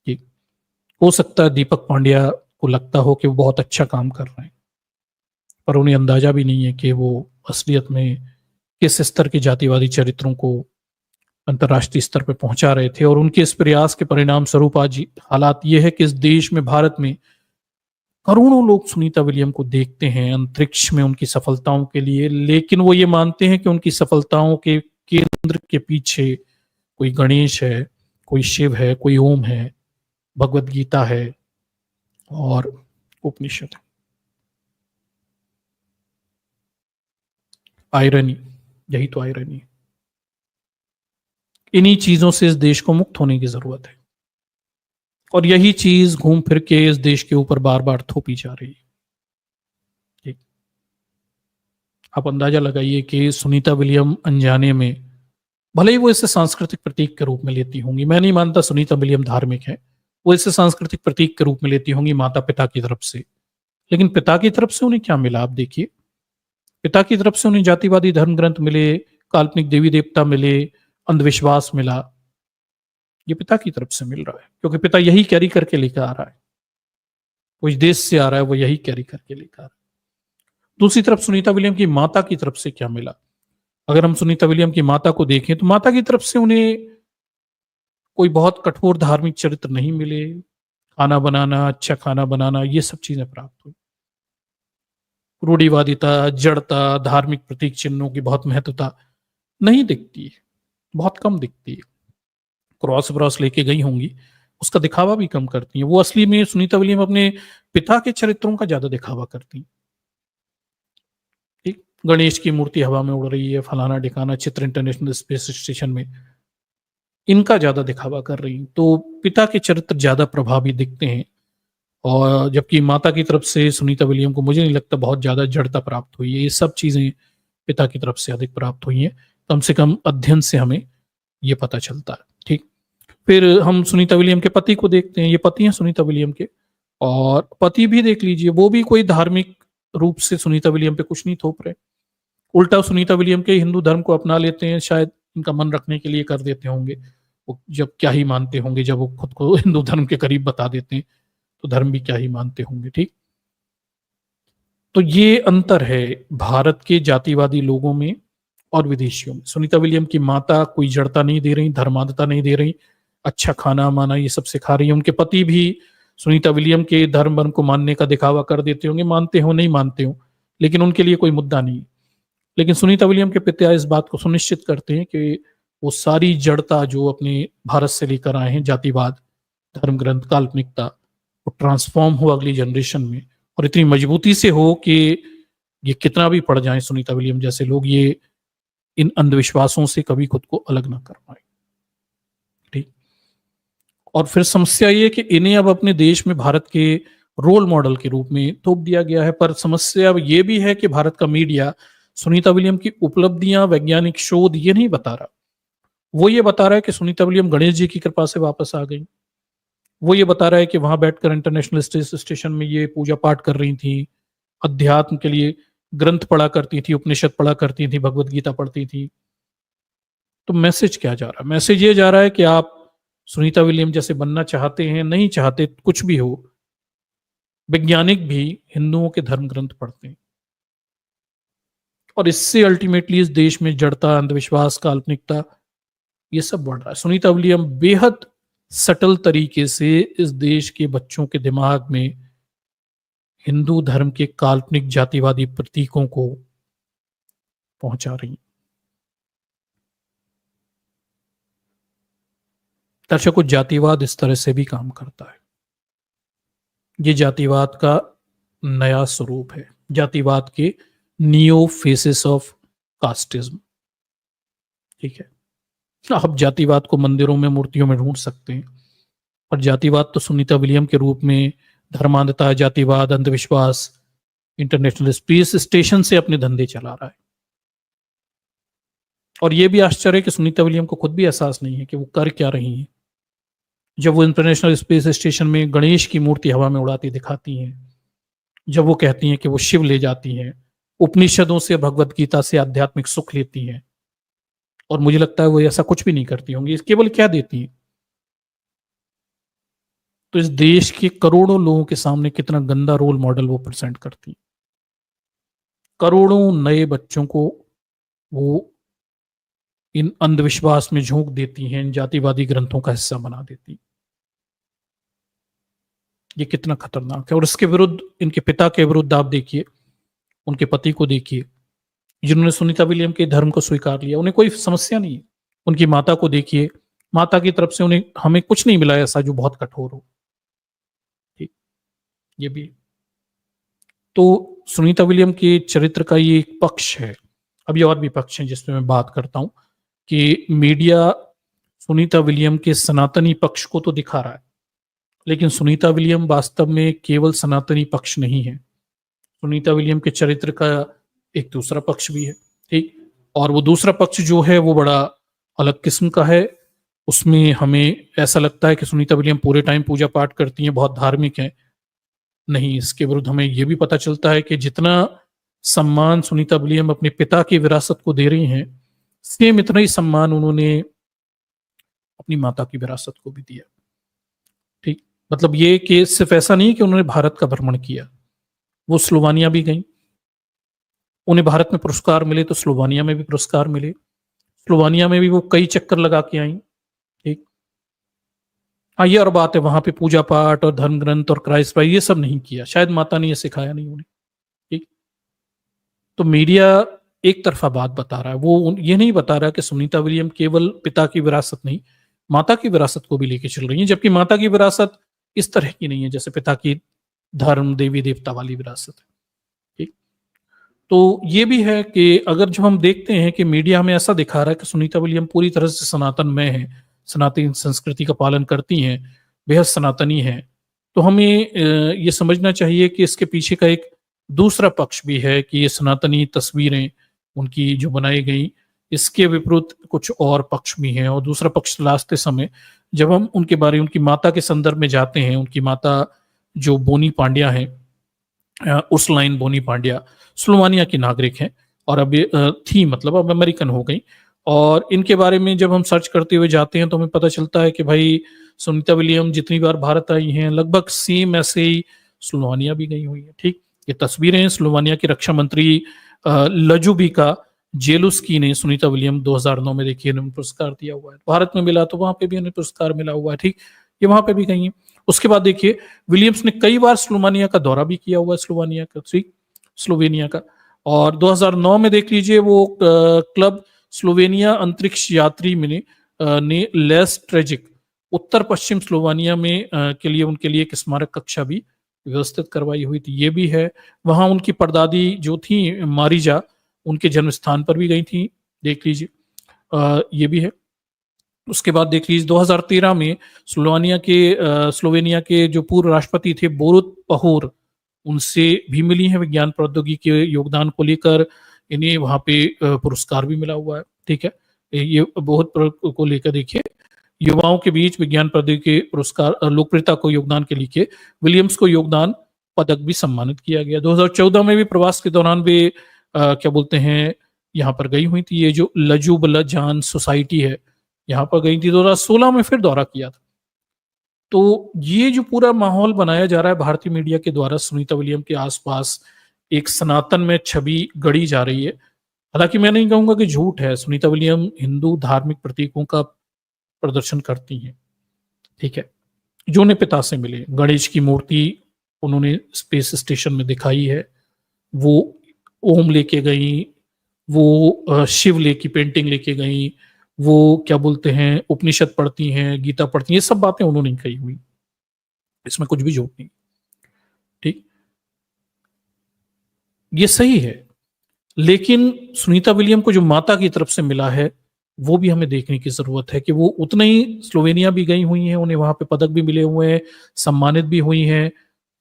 कि हो सकता है दीपक पांड्या को लगता हो कि वो बहुत अच्छा काम कर रहे हैं, पर उन्हें अंदाजा भी नहीं है कि वो असलियत में किस स्तर के जातिवादी चरित्रों को अंतर्राष्ट्रीय स्तर पर पहुंचा रहे थे। और उनके इस प्रयास के परिणाम स्वरूप आज हालात ये है कि इस देश में, भारत में, करोड़ों लोग सुनीता विलियम को देखते हैं अंतरिक्ष में उनकी सफलताओं के लिए, लेकिन वो ये मानते हैं कि उनकी सफलताओं के केंद्र के पीछे कोई गणेश है, कोई शिव है, कोई ओम है, भगवत गीता है और उपनिषद है। आयरनी, यही तो आयरनी है। इन्हीं चीजों से इस देश को मुक्त होने की जरूरत है, और यही चीज घूम फिर के इस देश के ऊपर बार बार थोपी जा रही है। ठीक। आप अंदाजा लगाइए कि सुनीता विलियम अनजाने में, भले ही वो इसे सांस्कृतिक प्रतीक के रूप में लेती होंगी, मैं नहीं मानता सुनीता विलियम धार्मिक है, वो इसे सांस्कृतिक प्रतीक के रूप में लेती होंगी माता पिता की तरफ से, लेकिन पिता की तरफ से उन्हें क्या मिला आप देखिए। पिता की तरफ से उन्हें जातिवादी धर्म ग्रंथ मिले, काल्पनिक देवी देवता मिले, अंधविश्वास मिला। ये पिता की तरफ से मिल रहा है, क्योंकि पिता यही कैरी करके लेकर आ रहा है, वो इस देश से आ रहा है, वो यही कैरी करके लेकर आ रहा है। दूसरी तरफ सुनीता विलियम की माता की तरफ से क्या मिला? अगर हम सुनीता विलियम की माता को देखें तो माता की तरफ से उन्हें कोई बहुत कठोर धार्मिक चरित्र नहीं मिले। खाना बनाना, अच्छा खाना बनाना, ये सब चीजें प्राप्त हुई। रूढ़िवादिता, जड़ता, धार्मिक प्रतीक चिन्हों की बहुत महत्वता नहीं दिखती है, बहुत कम दिखती है। क्रॉस व्रॉस लेके गई होंगी, उसका दिखावा भी कम करती हैं। वो असली में सुनीता विलियम अपने पिता के चरित्रों का ज्यादा दिखावा करती हैं। ठीक, गणेश की मूर्ति हवा में उड़ रही है, फलाना ढिकाना चित्र इंटरनेशनल स्पेस स्टेशन में, इनका ज्यादा दिखावा कर रही हैं। तो पिता के चरित्र ज्यादा प्रभावी दिखते हैं, और जबकि माता की तरफ से सुनीता विलियम को मुझे नहीं लगता बहुत ज्यादा जड़ता प्राप्त हुई है। ये सब चीजें पिता की तरफ से अधिक प्राप्त हुई हैं, कम से कम अध्ययन से हमें ये पता चलता है। ठीक, फिर हम सुनीता विलियम के पति को देखते हैं। ये पति हैं सुनीता विलियम के, और पति भी देख लीजिए, वो भी कोई धार्मिक रूप से सुनीता विलियम पे कुछ नहीं थोप रहे, उल्टा सुनीता विलियम के हिंदू धर्म को अपना लेते हैं, शायद इनका मन रखने के लिए कर देते होंगे। वो जब क्या ही मानते होंगे, जब वो खुद को हिंदू धर्म के करीब बता देते हैं तो धर्म भी क्या ही मानते होंगे। ठीक, तो ये अंतर है भारत के जातिवादी लोगों में और विदेशियों में। सुनीता विलियम की माता कोई जड़ता नहीं दे रही, धर्मांधता नहीं दे रही, अच्छा खाना माना ये सब सिखा रही है। उनके पति भी सुनीता विलियम के धर्म वर्म को मानने का दिखावा कर देते होंगे, मानते हो नहीं मानते हो, लेकिन उनके लिए कोई मुद्दा नहीं। लेकिन सुनीता विलियम के पिता इस बात को सुनिश्चित करते हैं कि वो सारी जड़ता जो अपने भारत से लेकर आए हैं, जातिवाद, धर्म ग्रंथ, काल्पनिकता, वो ट्रांसफॉर्म हो अगली जनरेशन में, और इतनी मजबूती से हो कि ये कितना भी पड़ जाए सुनीता विलियम जैसे लोग, ये इन अंधविश्वासों से कभी खुद को अलग ना कर पाए। ठीक, और फिर समस्या ये कि इन्हें अब अपने देश में भारत के रोल मॉडल के रूप में थोप दिया गया है। पर समस्या अब ये भी है कि भारत का मीडिया सुनीता विलियम की उपलब्धियां, वैज्ञानिक शोध ये नहीं बता रहा, वो ये बता रहा है कि सुनीता विलियम गणेश जी की कृपा से वापस आ गई। वो ये बता रहा है कि वहां बैठकर इंटरनेशनल स्पेस स्टेशन में ये पूजा पाठ कर रही थी, अध्यात्म के लिए ग्रंथ पढ़ा करती थी, उपनिषद पढ़ा करती थी, भगवत गीता पढ़ती थी। तो मैसेज क्या जा रहा है? मैसेज ये जा रहा है कि आप सुनीता विलियम जैसे बनना चाहते हैं, नहीं चाहते, कुछ भी हो, वैज्ञानिक भी हिंदुओं के धर्म ग्रंथ पढ़ते हैं। और इससे अल्टीमेटली इस देश में जड़ता, अंधविश्वास, काल्पनिकता, ये सब बढ़ रहा है। सुनीता विलियम बेहद सटल तरीके से इस देश के बच्चों के दिमाग में हिंदू धर्म के काल्पनिक जातिवादी प्रतीकों को पहुंचा रही। दर्शकों, जातिवाद इस तरह से भी काम करता है। ये जातिवाद का नया स्वरूप है, जातिवाद के नियो फेसेस ऑफ कास्टिज्म। ठीक है, आप जातिवाद को मंदिरों में, मूर्तियों में ढूंढ सकते हैं, और जातिवाद तो सुनीता विलियम के रूप में धर्मांधता, जातिवाद, अंधविश्वास, इंटरनेशनल स्पेस स्टेशन से अपने धंधे चला रहा है। और यह भी आश्चर्य है कि सुनीता विलियम को खुद भी एहसास नहीं है कि वो कर क्या रही हैं। जब वो इंटरनेशनल स्पेस स्टेशन में गणेश की मूर्ति हवा में उड़ाती दिखाती हैं, जब वो कहती हैं कि वो शिव ले जाती हैं, उपनिषदों से, भगवत गीता से आध्यात्मिक सुख लेती हैं, और मुझे लगता है वो ऐसा कुछ भी नहीं करती होंगी, केवल क्या देती हैं? तो इस देश के करोड़ों लोगों के सामने कितना गंदा रोल मॉडल वो प्रेजेंट करती हैं। करोड़ों नए बच्चों को वो इन अंधविश्वास में झोंक देती हैं, इन जातिवादी ग्रंथों का हिस्सा बना देती। ये कितना खतरनाक है। और इसके विरुद्ध, इनके पिता के विरुद्ध आप देखिए, उनके पति को देखिए, जिन्होंने सुनीता विलियम के धर्म को स्वीकार लिया, उन्हें कोई समस्या नहीं है। उनकी माता को देखिए, माता की तरफ से उन्हें, हमें कुछ नहीं मिला ऐसा जो बहुत कठोर हो। ठीक, ये भी। तो सुनीता विलियम के चरित्र का ये एक पक्ष है। अभी और भी पक्ष हैं जिसमें मैं बात करता हूं कि मीडिया सुनीता विलियम के सनातनी पक्ष को तो दिखा रहा है, लेकिन सुनीता विलियम वास्तव में केवल सनातनी पक्ष नहीं है। सुनीता विलियम के चरित्र का एक दूसरा पक्ष भी है। ठीक, और वो दूसरा पक्ष जो है वो बड़ा अलग किस्म का है। उसमें हमें ऐसा लगता है कि सुनीता विलियम पूरे टाइम पूजा पाठ करती हैं, बहुत धार्मिक हैं। नहीं, इसके विरुद्ध हमें यह भी पता चलता है कि जितना सम्मान सुनीता विलियम अपने पिता की विरासत को दे रही हैं, सेम इतना ही सम्मान उन्होंने अपनी माता की विरासत को भी दिया। ठीक, मतलब ये कि सिर्फ ऐसा नहीं कि उन्होंने भारत का भ्रमण किया, वो स्लोवानिया भी गई। उन्हें भारत में पुरस्कार मिले तो स्लोवानिया में भी पुरस्कार मिले, स्लोवानिया में भी वो कई चक्कर लगा के आई। ठीक, हाँ, ये और बात है, वहां पे पूजा पाठ और धर्म ग्रंथ और क्राइस्ट ये सब नहीं किया, शायद माता ने ये सिखाया नहीं उन्हें। ठीक, तो मीडिया एक तरफा बात बता रहा है, वो ये नहीं बता रहा कि सुनीता विलियम केवल पिता की विरासत नहीं, माता की विरासत को भी लेके चल रही है, जबकि माता की विरासत इस तरह की नहीं है जैसे पिता की धर्म, देवी देवता वाली विरासत है। ठीक, तो ये भी है कि अगर जब हम देखते हैं कि मीडिया हमें ऐसा दिखा रहा है कि सुनीता विलियम पूरी तरह से सनातन में है, सनातन संस्कृति का पालन करती हैं, बेहद सनातनी हैं, तो हमें ये समझना चाहिए कि इसके पीछे का एक दूसरा पक्ष भी है कि ये सनातनी तस्वीरें उनकी जो बनाई गई, इसके विपरीत कुछ और पक्ष भी हैं। और दूसरा पक्ष तलाशते समय जब हम उनके बारे, उनकी माता के संदर्भ में जाते हैं, उनकी माता जो बोनी पांड्या हैं, उर्सुलाइन बोनी पांड्या स्लोवानिया की नागरिक हैं, और अब थी, मतलब अब अमेरिकन हो गई। और इनके बारे में जब हम सर्च करते हुए जाते हैं तो हमें पता चलता है कि भाई सुनीता विलियम जितनी बार भारत आई हैं, लगभग सेम ऐसे ही स्लोवानिया भी गई हुई है। ठीक, ये तस्वीरें हैं स्लोवानिया की रक्षा मंत्री लजुबिका जेलुस्की ने सुनीता विलियम 2009 में, देखिए, उन्हें पुरस्कार दिया हुआ है। भारत में मिला तो वहां पे भी उन्हें पुरस्कार मिला हुआ है। ठीक, ये वहां पे भी गई हैं। उसके बाद देखिए, विलियम्स ने कई बार स्लोवानिया का दौरा भी किया हुआ है, स्लोवेनिया का। और 2009 में देख लीजिए, वो क्लब स्लोवेनिया अंतरिक्ष यात्री में ने लेस ट्रेजिक उत्तर पश्चिम स्लोवानिया में के लिए उनके लिए एक स्मारक कक्षा भी व्यवस्थित करवाई हुई थी। ये भी है। वहां उनकी परदादी जो थी मारिजा, उनके जन्म स्थान पर भी गई थी, देख लीजिए, ये भी है। उसके बाद देख लीजिए 2013 में स्लोवेनिया के जो पूर्व राष्ट्रपति थे बोरुत पहोर, उनसे भी मिली है विज्ञान प्रौद्योगिकी के योगदान को लेकर, इन्हें वहां पे पुरस्कार भी मिला हुआ है। ठीक है, ये बहुत को लेकर देखिए, युवाओं के बीच विज्ञान प्रौद्योगिकी पुरस्कार लोकप्रियता को योगदान के लिए विलियम्स को योगदान पदक भी सम्मानित किया गया। 2014 में भी प्रवास के दौरान वे क्या बोलते हैं, यहाँ पर गई हुई थी। ये जो लजूबला जान सोसाइटी है, यहाँ पर गई थी। 2016 में फिर दौरा किया था। तो ये जो पूरा माहौल बनाया जा रहा है भारतीय मीडिया के द्वारा सुनीता विलियम के आसपास, एक सनातन में छवि गढ़ी जा रही है। हालांकि मैं नहीं कहूंगा कि झूठ है, सुनीता विलियम हिंदू धार्मिक प्रतीकों का प्रदर्शन करती हैं, ठीक है, जो उन्हें पिता से मिले। गणेश की मूर्ति उन्होंने स्पेस स्टेशन में दिखाई है, वो ओम लेके गई, वो शिव की पेंटिंग लेके गई, वो क्या बोलते हैं उपनिषद पढ़ती हैं, गीता पढ़ती हैं, ये सब बातें उन्होंने कही हुई, इसमें कुछ भी झूठ नहीं, ठीक, ये सही है। लेकिन सुनीता विलियम को जो माता की तरफ से मिला है, वो भी हमें देखने की जरूरत है कि वो उतना ही स्लोवेनिया भी गई हुई हैं, उन्हें वहां पे पदक भी मिले हुए हैं, सम्मानित भी हुई हैं।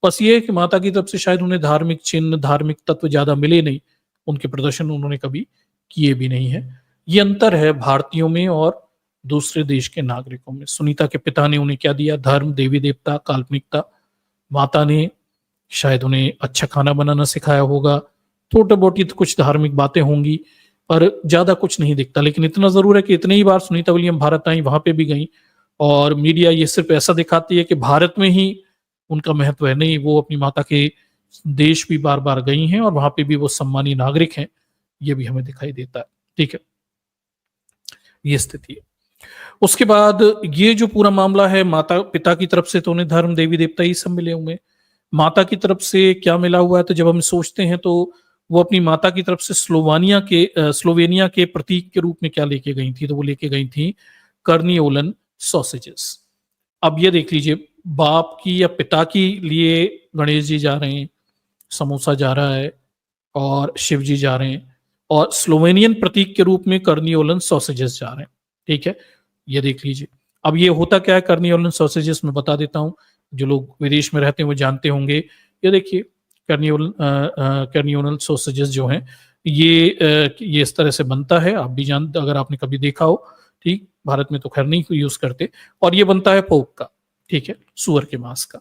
बस ये है कि माता की तरफ से शायद उन्हें धार्मिक चिन्ह, धार्मिक तत्व ज्यादा मिले नहीं, उनके प्रदर्शन उन्होंने कभी किए भी नहीं है। ये अंतर है भारतीयों में और दूसरे देश के नागरिकों में। सुनीता के पिता ने उन्हें क्या दिया? धर्म, देवी देवता, काल्पनिकता। माता ने शायद उन्हें अच्छा खाना बनाना सिखाया होगा, छोटे मोटी तो कुछ धार्मिक बातें होंगी, पर ज्यादा कुछ नहीं दिखता। लेकिन इतना जरूर है कि इतनी ही बार सुनीता विलियम भारत आई, वहां पे भी गई, और मीडिया ये सिर्फ ऐसा दिखाती है कि भारत में ही उनका महत्व है। नहीं, वो अपनी माता के देश भी बार बार गई हैं और वहां पे भी वो सम्मानीय नागरिक हैं, ये भी हमें दिखाई देता है, ठीक है, ये स्थिति है। उसके बाद ये जो पूरा मामला है, माता पिता की तरफ से तो उन्हें धर्म, देवी देवता ही सब मिले हुए, माता की तरफ से क्या मिला हुआ है? तो जब हम सोचते हैं तो वो अपनी माता की तरफ से स्लोवेनिया के प्रतीक के रूप में क्या लेके गई थी? तो वो लेके गई थी कर्नियोलन सॉसेजेस। अब ये देख लीजिए, बाप की या पिता की लिए गणेश जी जा रहे हैं, समोसा जा रहा है, और शिव जी जा रहे हैं, और स्लोवेनियन प्रतीक के रूप में कर्नियोलन सॉसेजेस जा रहे हैं, ठीक है, ये देख लीजिए। अब ये होता क्या है कर्नियोलन सॉसेजेस, मैं बता देता हूँ, जो लोग विदेश में रहते हैं वो जानते होंगे। ये देखिए, कर्नियोलन सॉसेजेस जो हैं, ये इस तरह से बनता है, आप भी जानते अगर आपने कभी देखा हो, ठीक, भारत में तो खैर नहीं यूज करते, और ये बनता है पोर्क का, ठीक है, सुअर के मांस का।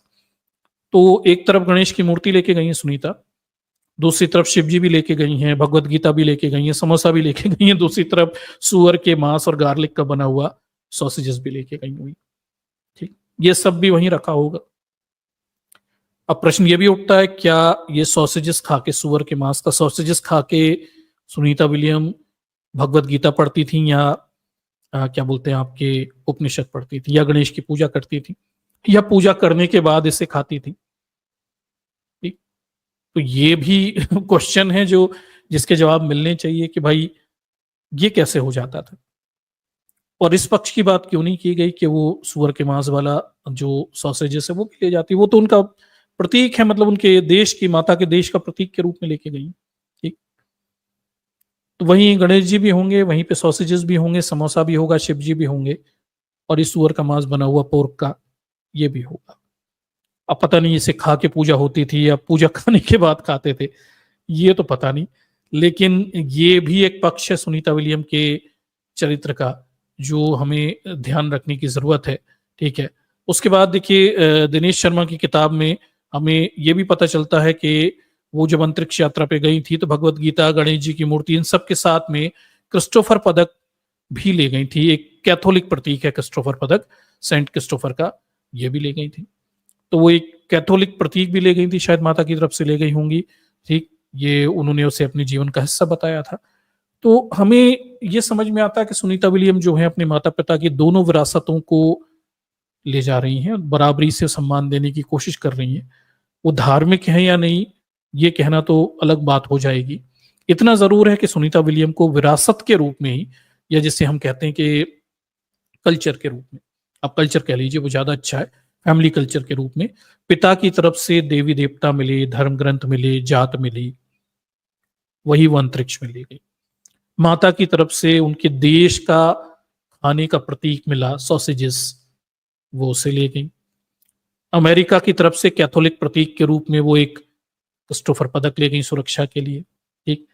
तो एक तरफ गणेश की मूर्ति लेके गई है सुनीता, दूसरी तरफ शिव जी भी लेके गई हैं, भगवत गीता भी लेके गई हैं, समोसा भी लेके गई हैं, दूसरी तरफ सुअर के मांस और गार्लिक का बना हुआ सॉसेजेस भी लेके गई हुई, ठीक, ये सब भी वहीं रखा होगा। अब प्रश्न ये भी उठता है, क्या ये सॉसेजेस खा के, सुअर के मांस का सॉसेजेस खा के सुनीता विलियम भगवत गीता पढ़ती थी, या क्या बोलते हैं आपके उपनिषद पढ़ती थी, या गणेश की पूजा करती थी, या पूजा करने के बाद इसे खाती थी? ठीक, तो ये भी क्वेश्चन है जो जिसके जवाब मिलने चाहिए कि भाई ये कैसे हो जाता था, और इस पक्ष की बात क्यों नहीं की गई कि वो सुअर के मांस वाला जो सॉसेजेस है वो भी ले जाती, वो तो उनका प्रतीक है, मतलब उनके देश की, माता के देश का प्रतीक के रूप में लेके गई, ठीक। तो वहीं गणेश जी भी होंगे, वहीं पे सॉसेजेस भी होंगे, समोसा भी होगा, शिव जी भी होंगे, और इस सुअर का मांस बना हुआ पोर्क का ये भी होगा। अब पता नहीं इसे खा के पूजा होती थी या पूजा खाने के बाद खाते थे, ये तो पता नहीं, लेकिन ये भी एक पक्ष है सुनीता विलियम के चरित्र का जो हमें ध्यान रखने की जरूरत है, ठीक है। उसके बाद देखिए, दिनेश शर्मा की किताब में हमें ये भी पता चलता है कि वो जब अंतरिक्ष यात्रा पे गई थी तो भगवत गीता, गणेश जी की मूर्ति, इन सब के साथ में क्रिस्टोफर पदक भी ले गई थी। एक कैथोलिक प्रतीक है क्रिस्टोफर पदक, सेंट क्रिस्टोफर का, ये भी ले गई थी। तो वो एक कैथोलिक प्रतीक भी ले गई थी, शायद माता की तरफ से ले गई होंगी, ठीक, ये उन्होंने उसे अपने जीवन का हिस्सा बताया था। तो हमें ये समझ में आता है कि सुनीता विलियम जो है अपने माता पिता की दोनों विरासतों को ले जा रही हैं, बराबरी से सम्मान देने की कोशिश कर रही हैं। वो धार्मिक है या नहीं, ये कहना तो अलग बात हो जाएगी। इतना जरूर है कि सुनीता विलियम को विरासत के रूप में ही, या जिसे हम कहते हैं कि कल्चर के रूप में, आप कल्चर कह लीजिए वो ज्यादा अच्छा है, फैमिली कल्चर के रूप में पिता की तरफ से देवी देवता मिले, धर्म ग्रंथ मिले, जात मिली, वही वो अंतरिक्ष में ले गई। माता की तरफ से उनके देश का खाने का प्रतीक मिला, सॉसेजेस, वो उसे ले गई। अमेरिका की तरफ से कैथोलिक प्रतीक के रूप में वो एक क्रिस्टोफर पदक ले गई सुरक्षा के लिए, ठीक।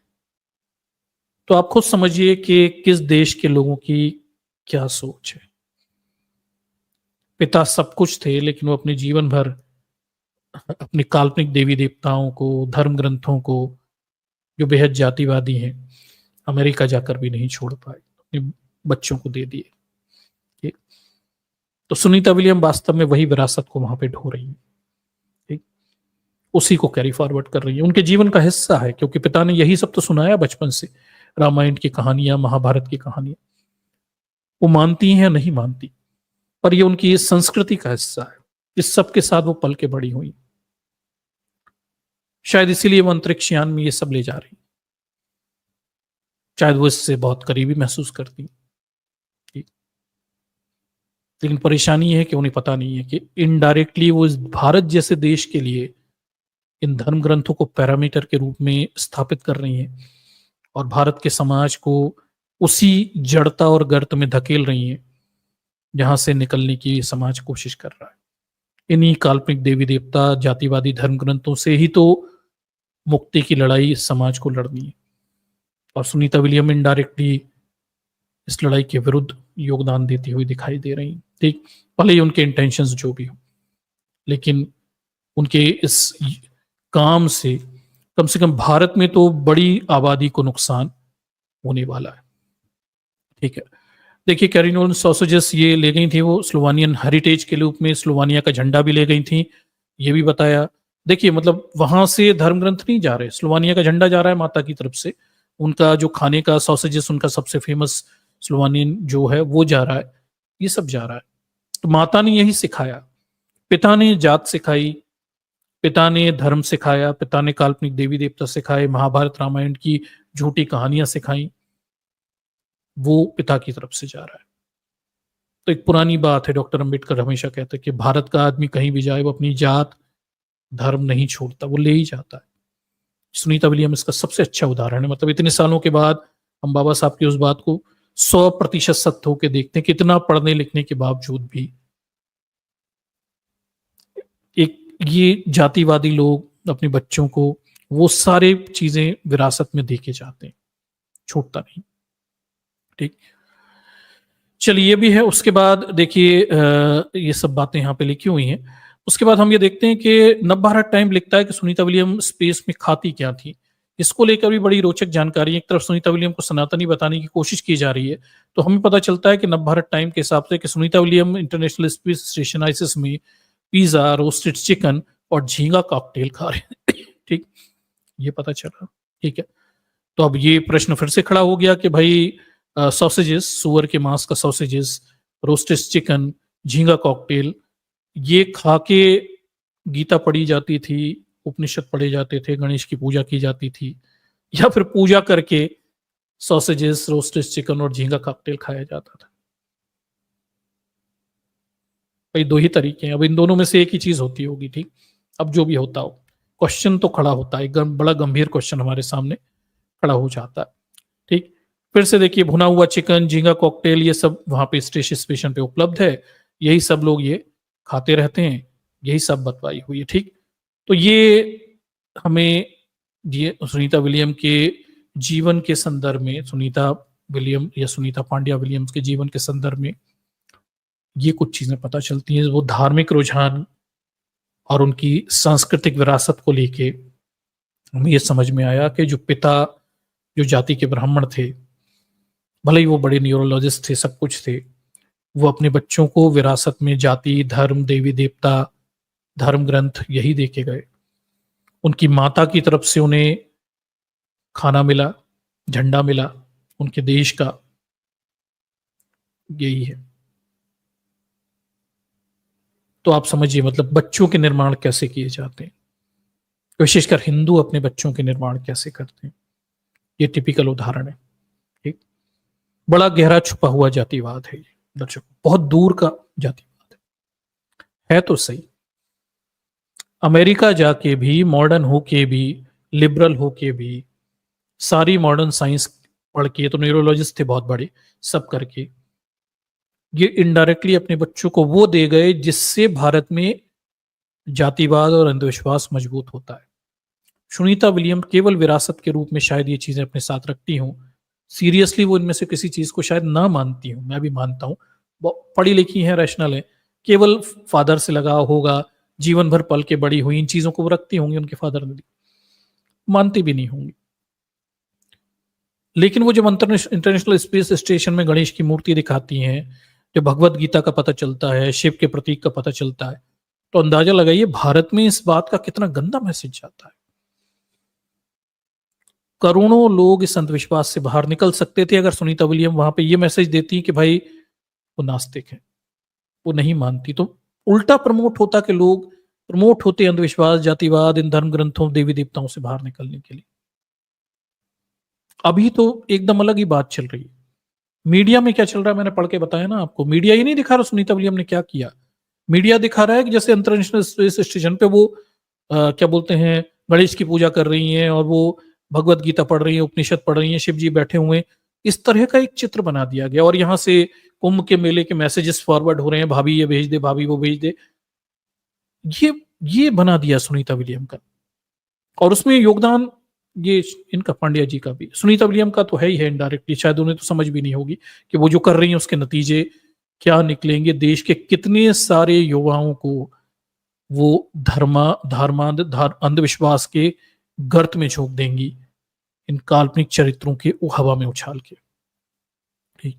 तो आप खुद समझिए कि किस देश के लोगों की क्या सोच है। पिता सब कुछ थे, लेकिन वो अपने जीवन भर अपने काल्पनिक देवी देवताओं को, धर्म ग्रंथों को, जो बेहद जातिवादी हैं, अमेरिका जाकर भी नहीं छोड़ पाए, अपने बच्चों को दे दिए। ठीक। तो सुनीता विलियम वास्तव में वही विरासत को वहां पे ढो रही है। ठीक। उसी को कैरी फॉरवर्ड कर रही है, उनके जीवन का हिस्सा है, क्योंकि पिता ने यही सब तो सुनाया बचपन से, रामायण की कहानियां, महाभारत की कहानियां। वो मानती हैं या नहीं मानती, पर ये उनकी संस्कृति का हिस्सा है। इस सब के साथ वो पल के बड़ी हुई, शायद इसीलिए वो अंतरिक्ष यान में ये सब ले जा रही, शायद वो इससे बहुत करीबी महसूस करती। लेकिन परेशानी है कि उन्हें पता नहीं है कि इनडायरेक्टली वो इस भारत जैसे देश के लिए इन धर्म ग्रंथों को पैरामीटर के रूप में स्थापित कर रही हैं और भारत के समाज को उसी जड़ता और गर्त में धकेल रही हैं जहां से निकलने की समाज कोशिश कर रहा है। इन्हीं काल्पनिक देवी देवता, जातिवादी धर्म ग्रंथों से ही तो मुक्ति की लड़ाई इस समाज को लड़नी है, और सुनीता विलियम इनडायरेक्टली इस लड़ाई के विरुद्ध योगदान देती हुई दिखाई दे रही। ठीक, भले ही उनके इंटेंशंस जो भी हो, लेकिन उनके इस काम से कम भारत में तो बड़ी आबादी को नुकसान होने वाला है। ठीक है, देखिए कैरिनोन सॉसेजेस ये ले गई थी वो स्लोवानियन हेरिटेज के रूप में, स्लोवानिया का झंडा भी ले गई थी, ये भी बताया। देखिए मतलब वहां से धर्म ग्रंथ नहीं जा रहे, स्लोवानिया का झंडा जा रहा है माता की तरफ से, उनका जो खाने का सॉसेजेस, उनका सबसे फेमस स्लोवानियन जो है वो जा रहा है, ये सब जा रहा है। तो माता ने यही सिखाया, पिता ने जात सिखाई, पिता ने धर्म सिखाया, पिता ने काल्पनिक देवी देवता सिखाए, महाभारत रामायण की झूठी कहानियां सिखाई, वो पिता की तरफ से जा रहा है। तो एक पुरानी बात है, डॉक्टर अंबेडकर हमेशा कहते हैं कि भारत का आदमी कहीं भी जाए वो अपनी जात धर्म नहीं छोड़ता, वो ले ही जाता है। सुनीता विलियम इसका सबसे अच्छा उदाहरण है। मतलब इतने सालों के बाद हम बाबा साहब की उस बात को 100% सत्य होकर देखते हैं कि इतना पढ़ने लिखने के बावजूद भी एक ये जातिवादी लोग अपने बच्चों को वो सारे चीजें विरासत में देके जाते हैं, छूटता नहीं। ठीक, चलिए ये भी है। उसके बाद देखिए ये सब बातें यहाँ पे लिखी हुई हैं। उसके बाद हम ये देखते हैं कि नवभारत टाइम लिखता है कि सुनीता विलियम स्पेस में खाती क्या थी। इसको लेकर भी बड़ी रोचक जानकारी है। एक तरफ सुनीता विलियम को सनातनी बताने की कोशिश की जा रही है, तो हमें पता चलता है कि नवभारत टाइम के हिसाब से कि Sunita William international space station ISS में पिज्जा, रोस्टेड चिकन और झींगा कॉकटेल खा रहे हैं। ठीक, ये पता चला। ठीक है, तो अब ये प्रश्न फिर से खड़ा हो गया कि भाई सॉसेजेस, सुअर के मांस का सॉसेजेस, रोस्टेड चिकन, झींगा कॉकटेल, ये खा के गीता पढ़ी जाती थी, उपनिषद पढ़े जाते थे, गणेश की पूजा की जाती थी, या फिर पूजा करके सॉसेजेस, रोस्टेड चिकन और झींगा कॉकटेल खाया जाता था? भाई दो ही तरीके हैं, अब इन दोनों में से एक ही चीज होती होगी। ठीक, अब जो भी होता हो, क्वेश्चन तो खड़ा होता है, बड़ा गंभीर क्वेश्चन हमारे सामने खड़ा हो जाता है। ठीक, फिर से देखिए भुना हुआ चिकन, झींगा कॉकटेल, ये सब वहां पे स्टेशन पे उपलब्ध है, यही सब लोग ये खाते रहते हैं, यही सब बतवाई हुई है। ठीक, तो ये हमें ये सुनीता विलियम के जीवन के संदर्भ में, सुनीता विलियम या सुनीता पांड्या विलियम्स के जीवन के संदर्भ में ये कुछ चीजें पता चलती हैं। वो धार्मिक रुझान और उनकी सांस्कृतिक विरासत को लेके हमें ये समझ में आया कि जो पिता, जो जाति के ब्राह्मण थे, भले ही वो बड़े न्यूरोलॉजिस्ट थे, सब कुछ थे, वो अपने बच्चों को विरासत में जाति, धर्म, देवी देवता, धर्म ग्रंथ यही देके गए। उनकी माता की तरफ से उन्हें खाना मिला, झंडा मिला उनके देश का, यही है। तो आप समझिए मतलब बच्चों के निर्माण कैसे किए जाते हैं, विशेषकर हिंदू अपने बच्चों के निर्माण कैसे करते हैं, ये टिपिकल उदाहरण है। ठीक, बड़ा गहरा छुपा हुआ जातिवाद है ये दर्शक, बहुत दूर का जातिवाद है तो सही। अमेरिका जाके भी, मॉडर्न होके भी, लिबरल होके भी, सारी मॉडर्न साइंस पढ़ के, तो न्यूरोलॉजिस्ट थे बहुत बड़े, सब करके ये इनडायरेक्टली अपने बच्चों को वो दे गए जिससे भारत में जातिवाद और अंधविश्वास मजबूत होता है। सुनीता विलियम केवल विरासत के रूप में शायद ये चीजें अपने साथ रखती हूं, सीरियसली वो इनमें से किसी चीज को शायद ना मानती हूँ, मैं भी मानता हूँ, पढ़ी लिखी है, रैशनल है, केवल फादर से लगाव होगा, जीवन भर पल के बड़ी हुई, इन चीजों को वो रखती होंगी, उनके फादर ने दी, मानती भी नहीं होंगी। लेकिन वो जब इंटरनेशनल स्पेस स्टेशन में गणेश की मूर्ति दिखाती हैं, जब भगवत गीता का पता चलता है, शिव के प्रतीक का पता चलता है, तो अंदाजा लगाइए भारत में इस बात का कितना गंदा मैसेज जाता है। करोड़ों लोग इस अंधविश्वास से बाहर निकल सकते थे अगर सुनीता विलियम वहां पे ये मैसेज देती कि भाई वो नास्तिक है, वो नहीं मानती, तो उल्टा प्रमोट होता कि लोग प्रमोट होते अंधविश्वास, जातिवाद, इन धर्म ग्रंथों, देवी देवताओं से बाहर निकलने के लिए। अभी तो एकदम अलग ही बात चल रही है। मीडिया में क्या चल रहा है मैंने पढ़ के बताया ना आपको। मीडिया ये नहीं दिखा रहा सुनीता विलियम ने क्या किया, मीडिया दिखा रहा है कि जैसे इंटरनेशनल स्पेस स्टेशन पे वो क्या बोलते हैं, गणेश की पूजा कर रही हैं और वो भगवत गीता पढ़ रही हैं, उपनिषद पढ़ रही हैं, शिव जी बैठे हुए हैं, इस तरह का एक चित्र बना दिया गया। और यहाँ से कुंभ के मेले के मैसेजेस फॉरवर्ड हो रहे हैं, भाभी ये भेज दे, भाभी वो भेज दे, ये ये बना दिया सुनीता विलियम का। और उसमें योगदान ये इनका, पांड्या जी का भी, सुनीता विलियम का तो है ही है इनडायरेक्टली, शायद उन्हें तो समझ भी नहीं होगी कि वो जो कर रही है उसके नतीजे क्या निकलेंगे, देश के कितने सारे युवाओं को वो अंधविश्वास के गर्त में झोंक देंगी, इन काल्पनिक चरित्रों के हवा में उछाल के। ठीक,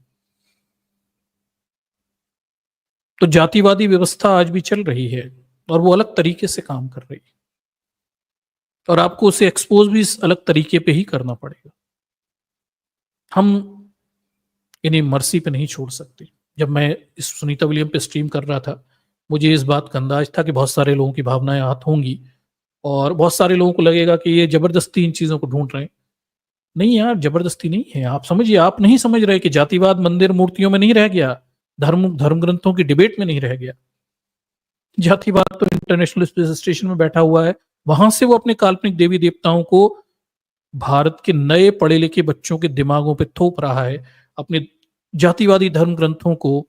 तो जातिवादी व्यवस्था आज भी चल रही है और वो अलग तरीके से काम कर रही है, और आपको उसे एक्सपोज भी इस अलग तरीके पे ही करना पड़ेगा। हम इन्हें मर्सी पे नहीं छोड़ सकते। जब मैं इस सुनीता विलियम पे स्ट्रीम कर रहा था, मुझे इस बात का अंदाज था कि बहुत सारे लोगों की भावनाएं आहत होंगी और बहुत सारे लोगों को लगेगा कि ये जबरदस्ती इन चीजों को ढूंढ रहे हैं। नहीं यार, जबरदस्ती नहीं है। आप समझिए, आप नहीं समझ रहे कि जातिवाद मंदिर मूर्तियों में नहीं रह गया, धर्म ग्रंथों की डिबेट में नहीं रह गया। जातिवाद तो इंटरनेशनल स्पेस स्टेशन में बैठा हुआ है, वहां से वो अपने काल्पनिक देवी देवताओं को भारत के नए पढ़े लिखे बच्चों के दिमागों पे थोप रहा है, अपने जातिवादी धर्म ग्रंथों को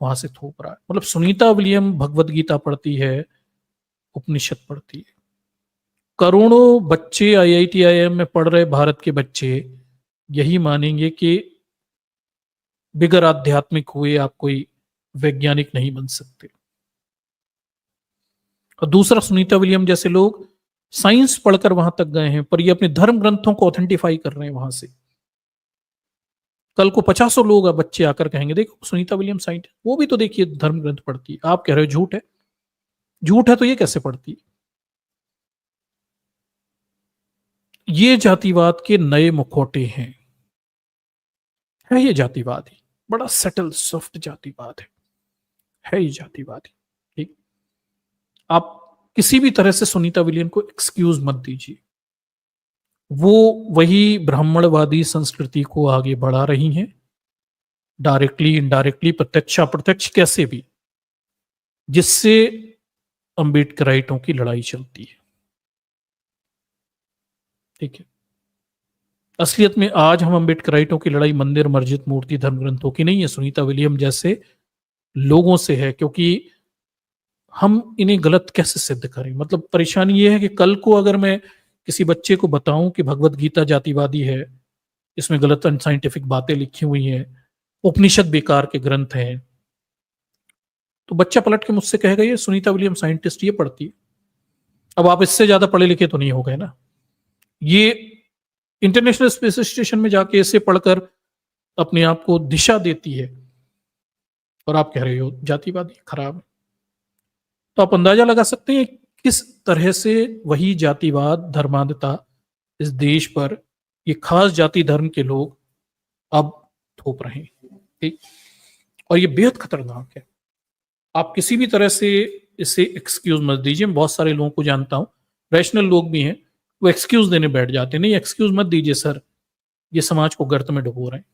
वहां से थोप रहा है। मतलब सुनीता विलियम भगवत गीता पढ़ती है, उपनिषद पढ़ती है, करोड़ों बच्चे आईआईटी आईआईएम में पढ़ रहे भारत के बच्चे यही मानेंगे कि बिगर आध्यात्मिक हुए आप कोई वैज्ञानिक नहीं बन सकते। और दूसरा, सुनीता विलियम जैसे लोग साइंस पढ़कर वहां तक गए हैं, पर ये अपने धर्म ग्रंथों को ऑथेंटिफाई कर रहे हैं वहां से। कल को 50 लोग बच्चे आकर कहेंगे देखो सुनीता विलियम साइंट, वो भी तो देखिए धर्म ग्रंथ पढ़ती है, आप कह रहे हो झूठ है। झूठ है तो ये कैसे पढ़ती है? ये जातिवाद के नए मुखौटे हैं। है ये जातिवाद ही, बड़ा सेटल सॉफ्ट जातिवाद है ये जातिवाद ही। ठीक, आप किसी भी तरह से सुनीता विलियम को एक्सक्यूज मत दीजिए। वो वही ब्राह्मणवादी संस्कृति को आगे बढ़ा रही हैं, डायरेक्टली इनडायरेक्टली, प्रत्यक्ष अप्रत्यक्ष कैसे भी, जिससे अम्बेडकराइटों की लड़ाई चलती है। ठीक है, असलियत में आज हम अम्बेडकराइटों की लड़ाई मंदिर, मस्जिद, मूर्ति, धर्म ग्रंथों की नहीं है, सुनीता विलियम जैसे लोगों से है। क्योंकि हम इन्हें गलत कैसे सिद्ध करें? मतलब परेशानी ये है कि कल को अगर मैं किसी बच्चे को बताऊं कि भगवत गीता जातिवादी है, इसमें गलत अनसाइंटिफिक बातें लिखी हुई हैं, उपनिषद बेकार के ग्रंथ हैं, तो बच्चा पलट के मुझसे कहेगा ये सुनीता विलियम साइंटिस्ट ये पढ़ती है। अब आप इससे ज्यादा पढ़े लिखे तो नहीं हो गए ना। ये इंटरनेशनल स्पेस स्टेशन में जाके इसे पढ़कर अपने आप को दिशा देती है, और आप कह रहे हो जातिवादी खराब है। तो आप अंदाजा लगा सकते हैं किस तरह से वही जातिवाद, धर्मांधता इस देश पर ये खास जाति धर्म के लोग अब थोप रहे हैं। ठीक, और ये बेहद खतरनाक है। आप किसी भी तरह से इसे एक्सक्यूज मत दीजिए। मैं बहुत सारे लोगों को जानता हूं, रैशनल लोग भी हैं, वो एक्सक्यूज देने बैठ जाते हैं। नहीं, एक्सक्यूज मत दीजिए सर, ये समाज को गर्त में डुबो रहे हैं।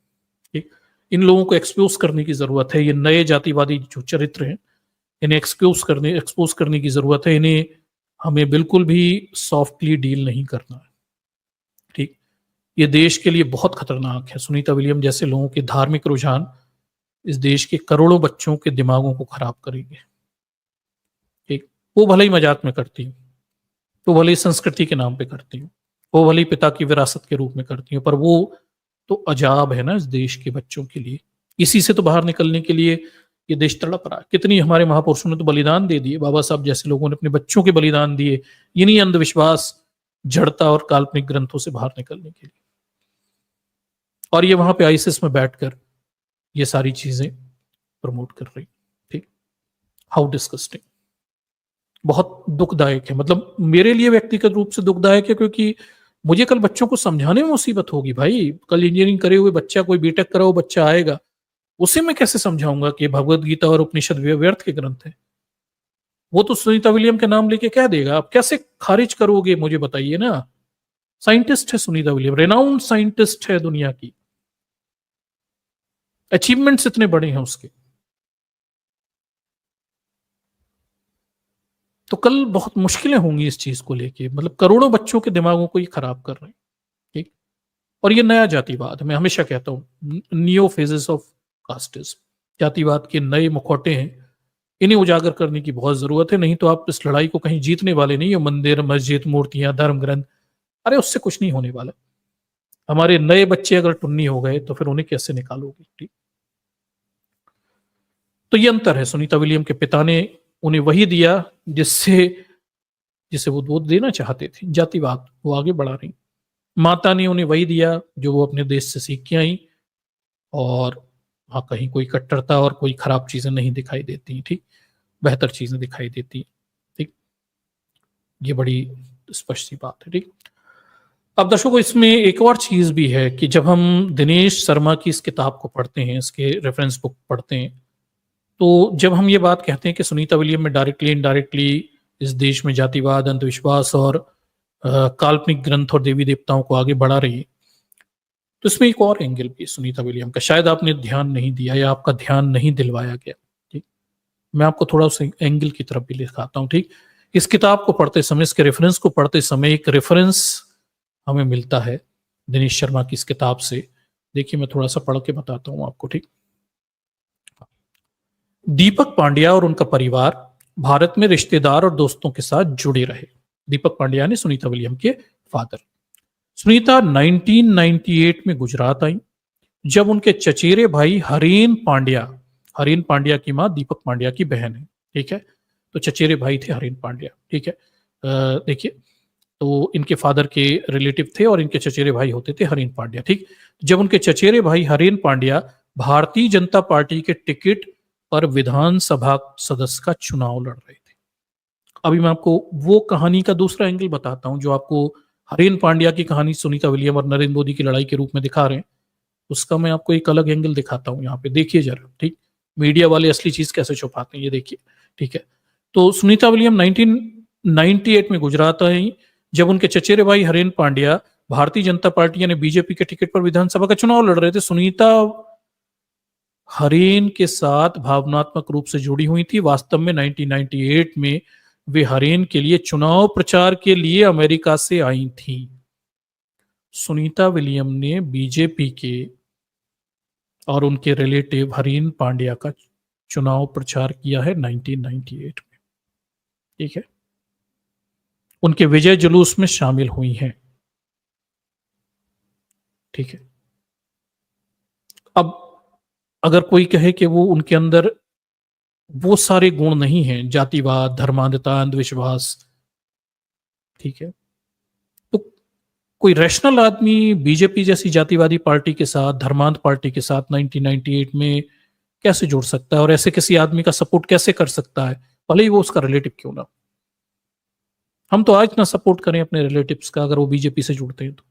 ठीक, इन लोगों को एक्सपोज करने की जरूरत है। ये नए जातिवादी जो चरित्र हैं, इन्हें एक्सपोज करने की जरूरत है। इन्हें हमें बिल्कुल भी सॉफ्टली डील नहीं करना है। ठीक, ये देश के लिए बहुत खतरनाक है। सुनीता विलियम जैसे लोगों के धार्मिक रुझान इस देश के करोड़ों बच्चों के दिमागों को खराब करेंगे। ठीक, वो भले ही मजाक में करती हूँ, वो भले ही संस्कृति के नाम पे करती हूँ, वो भले ही पिता की विरासत के रूप में करती हूँ, पर वो तो अजाब है ना इस देश के बच्चों के लिए। इसी से तो बाहर निकलने के लिए ये देश तड़प रहा है। कितनी हमारे महापुरुषों ने तो बलिदान दे दिए, बाबा साहब जैसे लोगों ने अपने बच्चों के बलिदान दिए, इन्हीं अंधविश्वास, जड़ता और काल्पनिक ग्रंथों से बाहर निकलने के लिए। और ये वहां पे आईसिस में बैठकर ये सारी चीजें प्रमोट कर रही। ठीक, हाउ डिस्कस्टिंग, बहुत दुखदायक है। मतलब मेरे लिए व्यक्तिगत रूप से दुखदायक है, क्योंकि मुझे कल बच्चों को समझाने में मुसीबत होगी भाई। कल इंजीनियरिंग करे हुए बच्चा, कोई बीटेक करा हुआ बच्चा आएगा, उसे मैं कैसे समझाऊंगा कि भगवत गीता और उपनिषद व्यर्थ के ग्रंथ है। वो तो सुनीता विलियम के नाम लेके कह देगा, आप कैसे खारिज करोगे मुझे बताइए ना। साइंटिस्ट है सुनीता विलियम, रेनाउंड साइंटिस्ट है दुनिया की, अचीवमेंट्स इतने बड़े हैं उसके। तो कल बहुत मुश्किलें होंगी इस चीज को लेके। मतलब करोड़ों बच्चों के दिमागों को ये खराब कर रहे हैं। ठीक, और ये नया जातिवाद, मैं हमेशा कहता हूं, नियो फेजेस ऑफ कास्टिज्म, जातिवाद के नए मुखौटे हैं, इन्हें उजागर करने की बहुत जरूरत है। नहीं तो आप इस लड़ाई को कहीं जीतने वाले नहीं हो। मंदिर, मस्जिद, मूर्तियां, धर्म ग्रंथ, अरे उससे कुछ नहीं होने वाला। हमारे नए बच्चे अगर टुन्नी हो गए तो फिर उन्हें कैसे निकालोगे। ठीक, तो ये अंतर है। सुनीता विलियम के पिता ने उन्हें वही दिया जिससे जिसे वो देना चाहते थे, जातिवाद, वो आगे बढ़ा रही। माता ने उन्हें वही दिया जो वो अपने देश से सीख के आई, और वहां कहीं कोई कट्टरता और कोई खराब चीजें नहीं दिखाई देती। ठीक, बेहतर चीजें दिखाई देती। ठीक, ये बड़ी स्पष्ट सी बात है। ठीक, अब दर्शकों इसमें एक और चीज भी है कि जब हम दिनेश शर्मा की इस किताब को पढ़ते हैं, इसके रेफरेंस बुक पढ़ते हैं, तो जब हम ये बात कहते हैं कि सुनीता विलियम में डायरेक्टली इनडायरेक्टली इस देश में जातिवाद, अंधविश्वास और काल्पनिक ग्रंथ और देवी देवताओं को आगे बढ़ा रही है, तो इसमें एक और एंगल भी है सुनीता विलियम का, शायद आपने ध्यान नहीं दिया या आपका ध्यान नहीं दिलवाया गया। ठीक, मैं आपको थोड़ा उस एंगल की तरफ भी दिखाता हूँ। ठीक, इस किताब को पढ़ते समय, इसके रेफरेंस को पढ़ते समय एक रेफरेंस हमें मिलता है दिनेश शर्मा की इस किताब से। देखिए मैं थोड़ा सा पढ़ के बताता हूँ आपको। ठीक, दीपक पांड्या और उनका परिवार भारत में रिश्तेदार और दोस्तों के साथ जुड़े रहे। दीपक पांड्या ने सुनीता विलियम के फादर। सुनीता 1998 में गुजरात आई, जब उनके चचेरे भाई हरेन पांड्या की मां दीपक पांड्या की बहन है। ठीक है, तो चचेरे भाई थे हरेन पांड्या। ठीक है, देखिए, तो इनके फादर के रिलेटिव थे और इनके चचेरे भाई होते थे हरेन पांड्या। ठीक, जब उनके चचेरे भाई हरेन पांड्या भारतीय जनता पार्टी के टिकट पर विधानसभा सदस्य का चुनाव लड़ रहे थे। अभी मैं आपको वो कहानी का दूसरा एंगल बताता हूं, जो आपको हरेन पांड्या की कहानी सुनीता विलियम और नरेंद्र मोदी की लड़ाई के रूप में दिखा रहे हैं, उसका मैं आपको एक अलग एंगल दिखाता हूं। यहाँ पे देखिए जरा। ठीक, मीडिया वाले असली चीज कैसे छुपाते हैं, ये देखिए। ठीक है, तो सुनीता विलियम 1998 में गुजरात आई, जब उनके चचेरे भाई हरेन पांड्या भारतीय जनता पार्टी यानी बीजेपी के टिकट पर विधानसभा का चुनाव लड़ रहे थे। सुनीता हरेन के साथ भावनात्मक रूप से जुड़ी हुई थी। वास्तव में 1998 में वे हरेन के लिए चुनाव प्रचार के लिए अमेरिका से आई थी। सुनीता विलियम ने बीजेपी के और उनके रिलेटिव हरेन पांड्या का चुनाव प्रचार किया है 1998 में। ठीक है, उनके विजय जुलूस में शामिल हुई हैं। ठीक है, अब अगर कोई कहे कि वो उनके अंदर वो सारे गुण नहीं हैं, जातिवाद, धर्मांधता, अंधविश्वास, ठीक है, तो कोई रैशनल आदमी बीजेपी जैसी जातिवादी पार्टी के साथ, धर्मांध पार्टी के साथ 1998 में कैसे जुड़ सकता है, और ऐसे किसी आदमी का सपोर्ट कैसे कर सकता है, भले ही वो उसका रिलेटिव क्यों ना। हम तो आज ना सपोर्ट करें अपने रिलेटिव्स का अगर वो बीजेपी से जुड़ते हैं तो।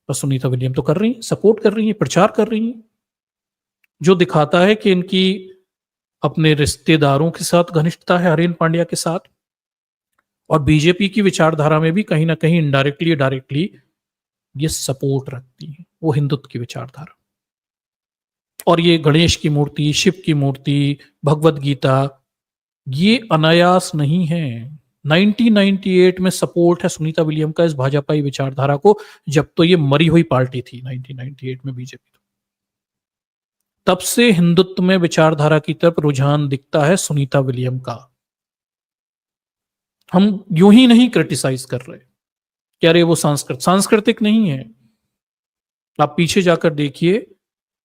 पर सुनीता विलियम तो कर रही हैं, सपोर्ट कर रही हैं, प्रचार कर रही हैं, जो दिखाता है कि इनकी अपने रिश्तेदारों के साथ घनिष्ठता है हरेन पांड्या के साथ, और बीजेपी की विचारधारा में भी कहीं ना कहीं इनडायरेक्टली डायरेक्टली ये सपोर्ट रखती है, वो हिंदुत्व की विचारधारा। और ये गणेश की मूर्ति, शिव की मूर्ति, भगवत गीता, ये अनायास नहीं है। 1998 में सपोर्ट है सुनीता विलियम का इस भाजपाई विचारधारा को, जब तो ये मरी हुई पार्टी थी 1998 में बीजेपी। तब से हिंदुत्व में विचारधारा की तरफ रुझान दिखता है सुनीता विलियम का। हम यूं ही नहीं क्रिटिसाइज कर रहे कि अरे वो सांस्कृतिक नहीं है। आप पीछे जाकर देखिए,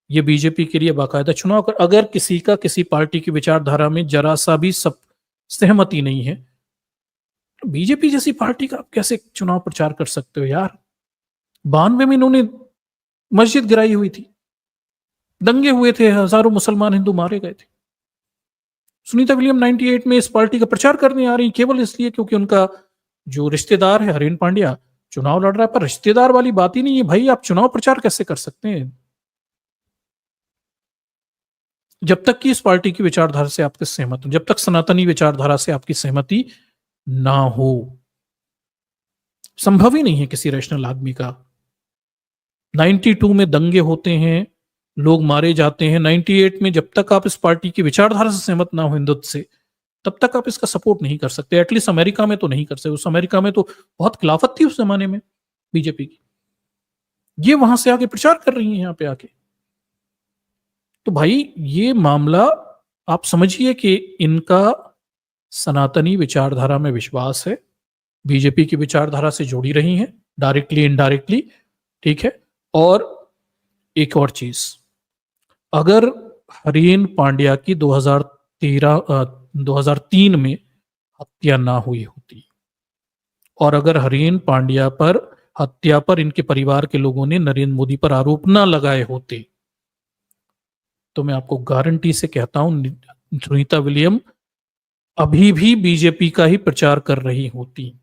ये बीजेपी के लिए बाकायदा चुनाव कर, अगर किसी का किसी पार्टी की विचारधारा में जरा सा भी सब सहमति नहीं है, तो बीजेपी जैसी पार्टी का आप कैसे चुनाव प्रचार कर सकते हो यार? 92 में इन्होंने मस्जिद गिराई हुई थी, दंगे हुए थे, हजारों मुसलमान हिंदू मारे गए थे। सुनीता विलियम 98 में इस पार्टी का प्रचार करने आ रही केवल इसलिए क्योंकि उनका जो रिश्तेदार है हरेन पांड्या चुनाव लड़ रहा है। पर रिश्तेदार वाली बात ही नहीं है भाई, आप चुनाव प्रचार कैसे कर सकते हैं जब तक कि इस पार्टी की विचारधारा से आपके सहमत हो, जब तक सनातनी विचारधारा से आपकी सहमति ना हो। संभव ही नहीं है किसी रैशनल आदमी का। 92 में दंगे होते हैं, लोग मारे जाते हैं। 98 में जब तक आप इस पार्टी की विचारधारा से सहमत ना हो हिंदुत्व से, तब तक आप इसका सपोर्ट नहीं कर सकते। एटलीस्ट अमेरिका में तो नहीं कर सकते। उस अमेरिका में तो बहुत खिलाफत थी उस जमाने में बीजेपी की, ये वहां से आके प्रचार कर रही है यहाँ पे आके। तो भाई ये मामला आप समझिए कि इनका सनातनी विचारधारा में विश्वास है, बीजेपी की विचारधारा से जुड़ी रही हैं डायरेक्टली इनडायरेक्टली, ठीक है। और एक और चीज, अगर हरीन पांड्या की 2003 में हत्या ना हुई होती और अगर हरीन पांड्या पर हत्या पर इनके परिवार के लोगों ने नरेंद्र मोदी पर आरोप ना लगाए होते, तो मैं आपको गारंटी से कहता हूं सुनीता विलियम अभी भी बीजेपी का ही प्रचार कर रही होती।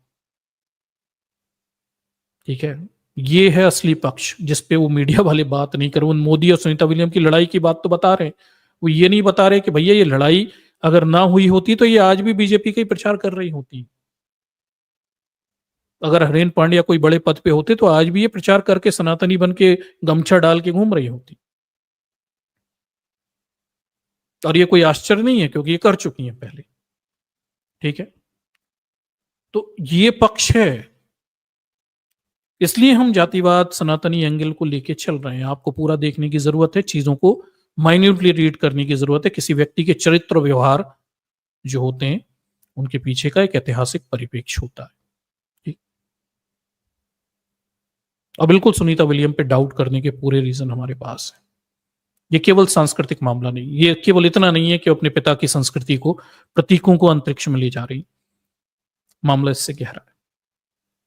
ठीक है, ये है असली पक्ष जिसपे वो मीडिया वाले बात नहीं कर रहे। मोदी और सुनीता विलियम की लड़ाई की बात तो बता रहे हैं, वो ये नहीं बता रहे कि भैया ये लड़ाई अगर ना हुई होती तो ये आज भी बीजेपी का ही प्रचार कर रही होती। अगर हरेन पांड्या कोई बड़े पद पे होते तो आज भी ये प्रचार करके सनातनी बन के गमछा डाल के घूम रही होती। और ये कोई आश्चर्य नहीं है क्योंकि ये कर चुकी हैं पहले। ठीक है, तो ये पक्ष है, इसलिए हम जातिवाद सनातनी एंगल को लेके चल रहे हैं। आपको पूरा देखने की जरूरत है, चीजों को माइन्यूटली रीड करने की जरूरत है। किसी व्यक्ति के चरित्र व्यवहार जो होते हैं उनके पीछे का एक ऐतिहासिक परिप्रेक्ष्य होता है। ठीक, और बिल्कुल सुनीता विलियम पे डाउट करने के पूरे रीजन हमारे पास है। ये केवल सांस्कृतिक मामला नहीं, ये केवल इतना नहीं है कि अपने पिता की संस्कृति को, प्रतीकों को अंतरिक्ष में ले जा रही। मामला इससे गहरा है।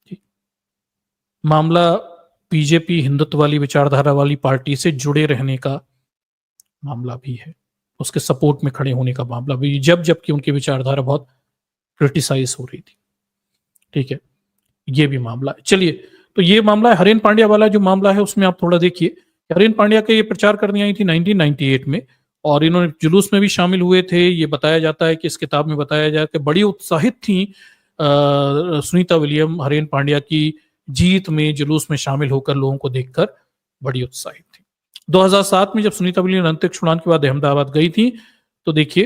ठीक, मामला बीजेपी हिंदुत्व वाली विचारधारा वाली पार्टी से जुड़े रहने का मामला भी है, उसके सपोर्ट में खड़े होने का मामला भी, जबकि उनकी विचारधारा बहुत क्रिटिसाइज हो रही थी। ठीक है, ये भी मामला है। चलिए, तो ये मामला है हरेन पांड्या वाला जो मामला है, उसमें आप थोड़ा देखिए। हरेन पांड्या के ये प्रचार करने आई थी 1998 में, और इन्होंने जुलूस में भी शामिल हुए थे। ये बताया जाता है कि इस किताब में बताया जाए कि बड़ी उत्साहित थी सुनीता विलियम हरेन पांड्या की जीत में, जुलूस में शामिल होकर लोगों को देखकर बड़ी उत्साहित थी। 2007 में जब सुनीता विलियम अंतरिक्ष उड़ान के बाद अहमदाबाद गई थी, तो देखिए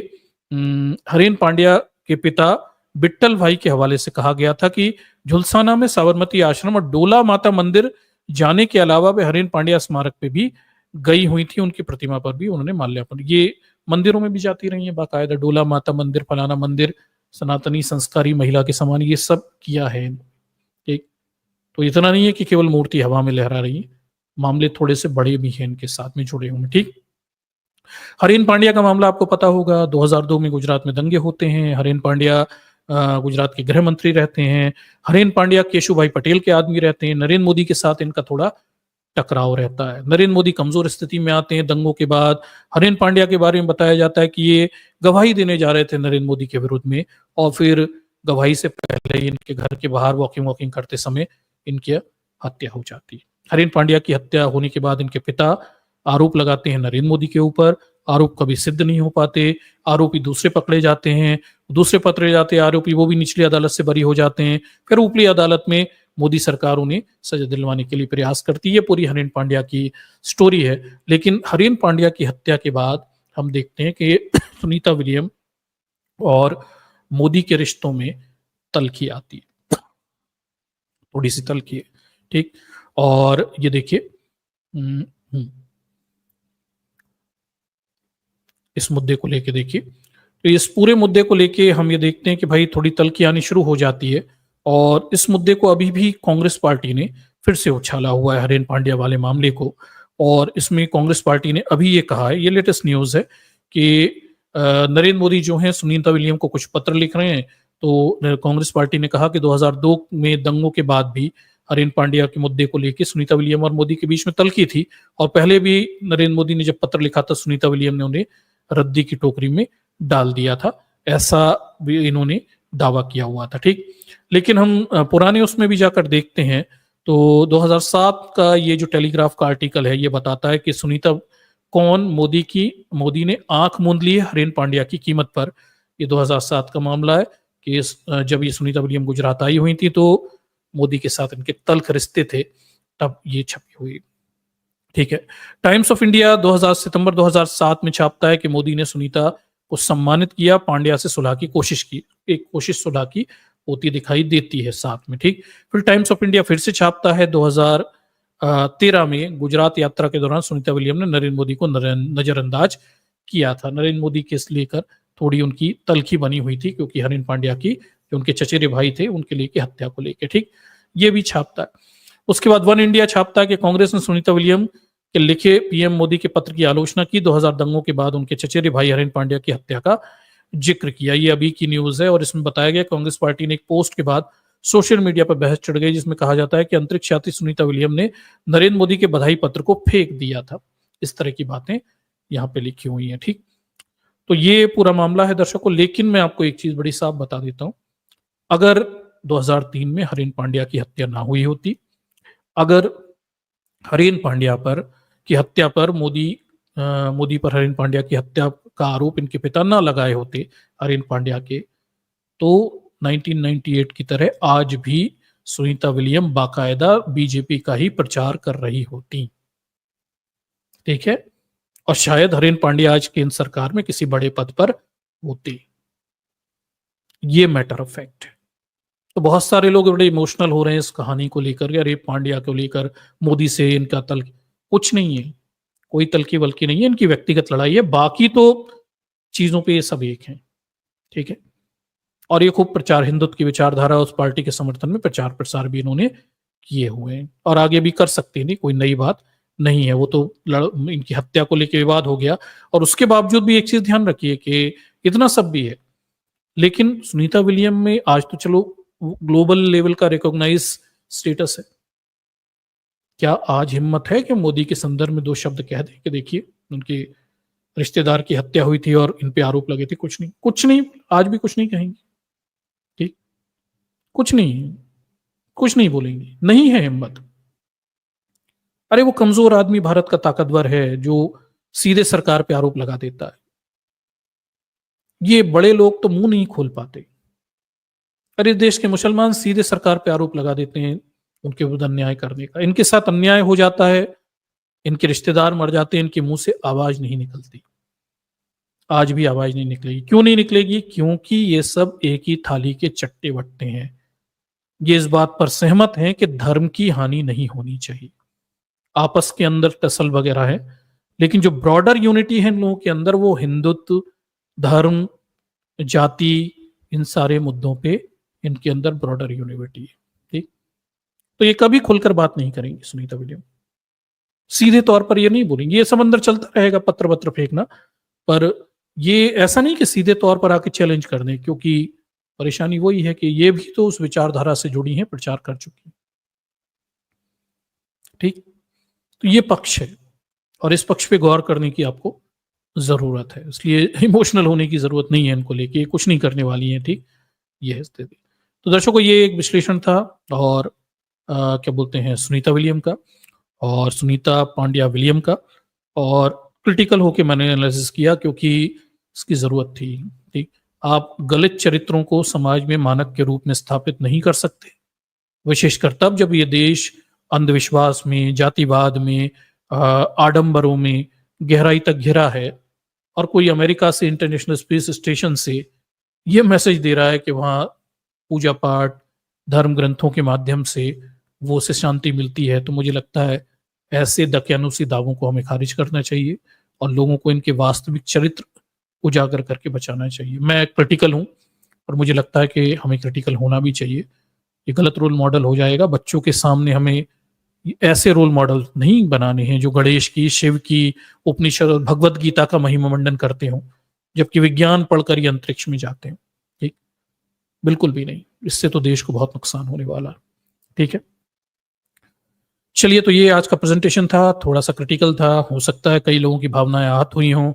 हरेन पांड्या के पिता बिट्टल भाई के हवाले से कहा गया था कि झुलसाना में साबरमती आश्रम और डोला माता मंदिर जाने के अलावा वे हरेन पांड्या स्मारक पे भी गई हुई थी, उनकी प्रतिमा पर भी उन्होंने माल्यार्पण। ये मंदिरों में भी जाती रही है बाकायदा, डोला माता मंदिर, फलाना मंदिर, सनातनी संस्कारी महिला के समान, ये सब किया है। एक तो इतना नहीं है कि केवल मूर्ति हवा में लहरा रही है, मामले थोड़े से बड़े भी हैं इनके साथ में जुड़े हुए। ठीक, हरेन पांड्या का मामला आपको पता होगा, 2002 में गुजरात में दंगे होते हैं। हरेन पांड्या गुजरात के गृह मंत्री रहते हैं। हरेन पांड्या केशुभाई पटेल के आदमी रहते हैं। नरेंद्र मोदी के साथ इनका थोड़ा टकराव रहता है। नरेंद्र मोदी कमजोर स्थिति में आते हैं दंगों के बाद। हरेन पांड्या के बारे में बताया जाता है कि ये गवाही देने जा रहे थे नरेंद्र मोदी के विरुद्ध में, और फिर गवाही से पहले ही इनके घर के बाहर वॉकिंग करते समय इनकी हत्या हो जाती है। हरेन पांड्या की हत्या होने के बाद इनके पिता आरोप लगाते हैं नरेंद्र मोदी के ऊपर, आरोप कभी सिद्ध नहीं हो पाते, आरोपी दूसरे पकड़े जाते हैं, दूसरे पकड़े जाते आरोपी वो भी निचली अदालत से बरी हो जाते हैं, फिर ऊपरी अदालत में मोदी सरकार उन्हें सजा दिलवाने के लिए प्रयास करती है। पूरी हरेन पांड्या की स्टोरी है। लेकिन हरेन पांड्या की हत्या के बाद हम देखते हैं कि सुनीता विलियम और मोदी के रिश्तों में तल्खी आती है, थोड़ी सी तल्खी है। ठीक, और ये देखिए इस मुद्दे को लेके देखिए, तो इस पूरे मुद्दे को लेके हम ये देखते हैं कि भाई थोड़ी तल्खी आनी शुरू हो जाती है। और इस मुद्दे को अभी भी कांग्रेस पार्टी ने फिर से उछाला हुआ है हरेन पांड्या वाले मामले को। और इसमें कांग्रेस पार्टी ने अभी ये कहा है, ये लेटेस्ट न्यूज़ है कि नरेंद्र मोदी जो हैं सुनीता विलियम को कुछ पत्र लिख रहे हैं। तो कांग्रेस पार्टी ने कहा कि 2002 में दंगों के बाद भी हरेन पांड्या के मुद्दे को लेकर सुनीता विलियम और मोदी के बीच में तल्खी थी, और पहले भी नरेंद्र मोदी ने जब पत्र लिखा था सुनीता विलियम ने उन्हें रद्दी की टोकरी में डाल दिया था, ऐसा भी इन्होंने दावा किया हुआ था। ठीक, लेकिन हम पुराने उसमें भी जाकर देखते हैं तो 2007 का ये जो टेलीग्राफ का आर्टिकल है ये बताता है कि सुनीता कौन, मोदी ने आंख मूंद ली है हरेन पांड्या की कीमत पर। ये 2007 का मामला है कि जब ये सुनीता विलियम गुजरात आई हुई थी तो मोदी के साथ इनके तल्ख रिश्ते थे, तब ये छपी हुई। ठीक है, टाइम्स ऑफ इंडिया सितंबर 2007 में छापता है कि मोदी ने सुनीता को सम्मानित किया, पांड्या से सुलह की कोशिश की, एक कोशिश सुलह की होती दिखाई देती है साथ में। ठीक, फिर टाइम्स ऑफ इंडिया फिर से छापता है 2013 में गुजरात यात्रा के दौरान सुनीता विलियम ने नरेंद्र मोदी को नजरअंदाज किया था। नरेंद्र मोदी के लेकर थोड़ी उनकी तल्खी बनी हुई थी, क्योंकि हरेन पांड्या की जो उनके चचेरे भाई थे उनके लेके हत्या को लेकर। ठीक, ये भी छापता है। उसके बाद वन इंडिया छापता है कि कांग्रेस ने सुनीता विलियम के लिखे पीएम मोदी के पत्र की आलोचना की। 2000 दंगों के बाद उनके चचेरे भाई हरेन पांड्या की हत्या का जिक्र किया। ये अभी की न्यूज है और इसमें बताया गया कांग्रेस पार्टी ने एक पोस्ट के बाद सोशल मीडिया पर बहस चढ़ गई, जिसमें कहा जाता है कि अंतरिक्ष यात्री सुनीता विलियम ने नरेंद्र मोदी के बधाई पत्र को फेंक दिया था। इस तरह की बातें यहाँ पे लिखी हुई हैं। ठीक, तो ये पूरा मामला है दर्शकों। लेकिन मैं आपको एक चीज बड़ी साफ बता देता हूं, अगर 2003 में हरेन पांड्या की हत्या ना हुई होती, अगर हरेन पांड्या पर की हत्या पर मोदी पर हरेन पांड्या की हत्या का आरोप इनके पिता ना लगाए होते हरेन पांड्या के, तो 1998 की तरह आज भी सुनीता विलियम बाकायदा बीजेपी का ही प्रचार कर रही होती। ठीक है, और शायद हरेन पांड्या आज केंद्र सरकार में किसी बड़े पद पर होती। ये मैटर ऑफ फैक्ट है। तो बहुत सारे लोग बड़े इमोशनल हो रहे हैं इस कहानी को लेकर, अरे पांड्या को लेकर मोदी से इनका तल, कुछ नहीं है, कोई तलकी वल्की नहीं है, इनकी व्यक्तिगत लड़ाई है। बाकी तो चीजों पे ये सब एक है। ठीक है, और ये खूब प्रचार, हिंदुत्व की विचारधारा उस पार्टी के समर्थन में प्रचार प्रसार भी इन्होंने किए हुए हैं और आगे भी कर सकते हैं, नहीं कोई नई बात नहीं है। वो तो इनकी हत्या को लेकर विवाद हो गया, और उसके बावजूद भी एक चीज ध्यान रखिए कि इतना सब भी है, लेकिन सुनीता विलियम में आज तो चलो ग्लोबल लेवल का रिकॉग्नाइज स्टेटस है। क्या आज हिम्मत है कि मोदी के संदर्भ में दो शब्द कह दें कि देखिए उनके रिश्तेदार की हत्या हुई थी और इन पे आरोप लगे थे? कुछ नहीं, कुछ नहीं, आज भी कुछ नहीं कहेंगे। ठीक, कुछ नहीं, कुछ नहीं बोलेंगे, नहीं है हिम्मत। अरे वो कमजोर आदमी भारत का ताकतवर है जो सीधे सरकार पे आरोप लगा देता है। ये बड़े लोग तो मुंह नहीं खोल पाते। अरे देश के मुसलमान सीधे सरकार पे आरोप लगा देते हैं उनके विरुद्ध अन्याय करने का, इनके साथ अन्याय हो जाता है, इनके रिश्तेदार मर जाते हैं, इनके मुंह से आवाज नहीं निकलती। आज भी आवाज नहीं निकलेगी। क्यों नहीं निकलेगी? क्योंकि ये सब एक ही थाली के चट्टे बट्टे हैं। ये इस बात पर सहमत हैं कि धर्म की हानि नहीं होनी चाहिए, आपस के अंदर टसल वगैरह है, लेकिन जो ब्रॉडर यूनिटी है इन लोगों के अंदर, वो हिंदुत्व, धर्म, जाति, इन सारे मुद्दों पे इनके अंदर ब्रॉडर यूनिटी है। ठीक, तो ये कभी खुलकर बात नहीं करेंगे सुनीता विलियम, सीधे तौर पर ये नहीं बोलेंगे। ये सब अंदर चलता रहेगा पत्र वत्र फेंकना, पर ये ऐसा नहीं कि सीधे तौर पर आके चैलेंज कर दें, क्योंकि परेशानी वही है कि ये भी तो उस विचारधारा से जुड़ी हैं, प्रचार कर चुकी हैं। ठीक, तो ये पक्ष है और इस पक्ष पे गौर करने की आपको जरूरत है, इसलिए इमोशनल होने की जरूरत नहीं है इनको लेके, कुछ नहीं करने वाली है। ठीक, ये है स्थिति। तो दर्शकों ये एक विश्लेषण था, और क्या बोलते हैं, सुनीता विलियम का और सुनीता पांड्या विलियम का, और क्रिटिकल होके मैंने एनालिसिस किया क्योंकि इसकी जरूरत थी। ठीक, आप गलत चरित्रों को समाज में मानक के रूप में स्थापित नहीं कर सकते, विशेषकर तब जब ये देश अंधविश्वास में, जातिवाद में, आडंबरों में गहराई तक घिरा है, और कोई अमेरिका से, इंटरनेशनल स्पेस स्टेशन से ये मैसेज दे रहा है कि वहाँ पूजा पाठ, धर्म ग्रंथों के माध्यम से वो से शांति मिलती है। तो मुझे लगता है ऐसे दकियानुसी दावों को हमें खारिज करना चाहिए और लोगों को इनके वास्तविक चरित्र उजागर करके बचाना चाहिए। मैं क्रिटिकल हूँ और मुझे लगता है कि हमें क्रिटिकल होना भी चाहिए। ये गलत रोल मॉडल हो जाएगा, बच्चों के सामने हमें ऐसे रोल मॉडल नहीं बनाने हैं जो गणेश की, शिव की, उपनिषद और भगवत गीता का महिमा मंडन करते हों, जबकि विज्ञान पढ़कर ये अंतरिक्ष में जाते हैं। ठीक, बिल्कुल भी नहीं। इससे तो देश को बहुत नुकसान होने वाला है। ठीक है, चलिए, तो ये आज का प्रेजेंटेशन था, थोड़ा सा क्रिटिकल था, हो सकता है कई लोगों की भावनाएं आहत हुई हों।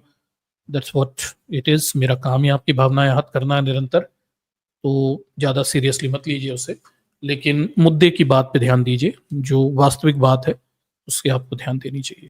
That's what it is. मेरा काम ही आपकी भावनाएं आहत करना है निरंतर, तो ज्यादा सीरियसली मत लीजिए उसे, लेकिन मुद्दे की बात पे ध्यान दीजिए, जो वास्तविक बात है उसके आपको ध्यान देनी चाहिए।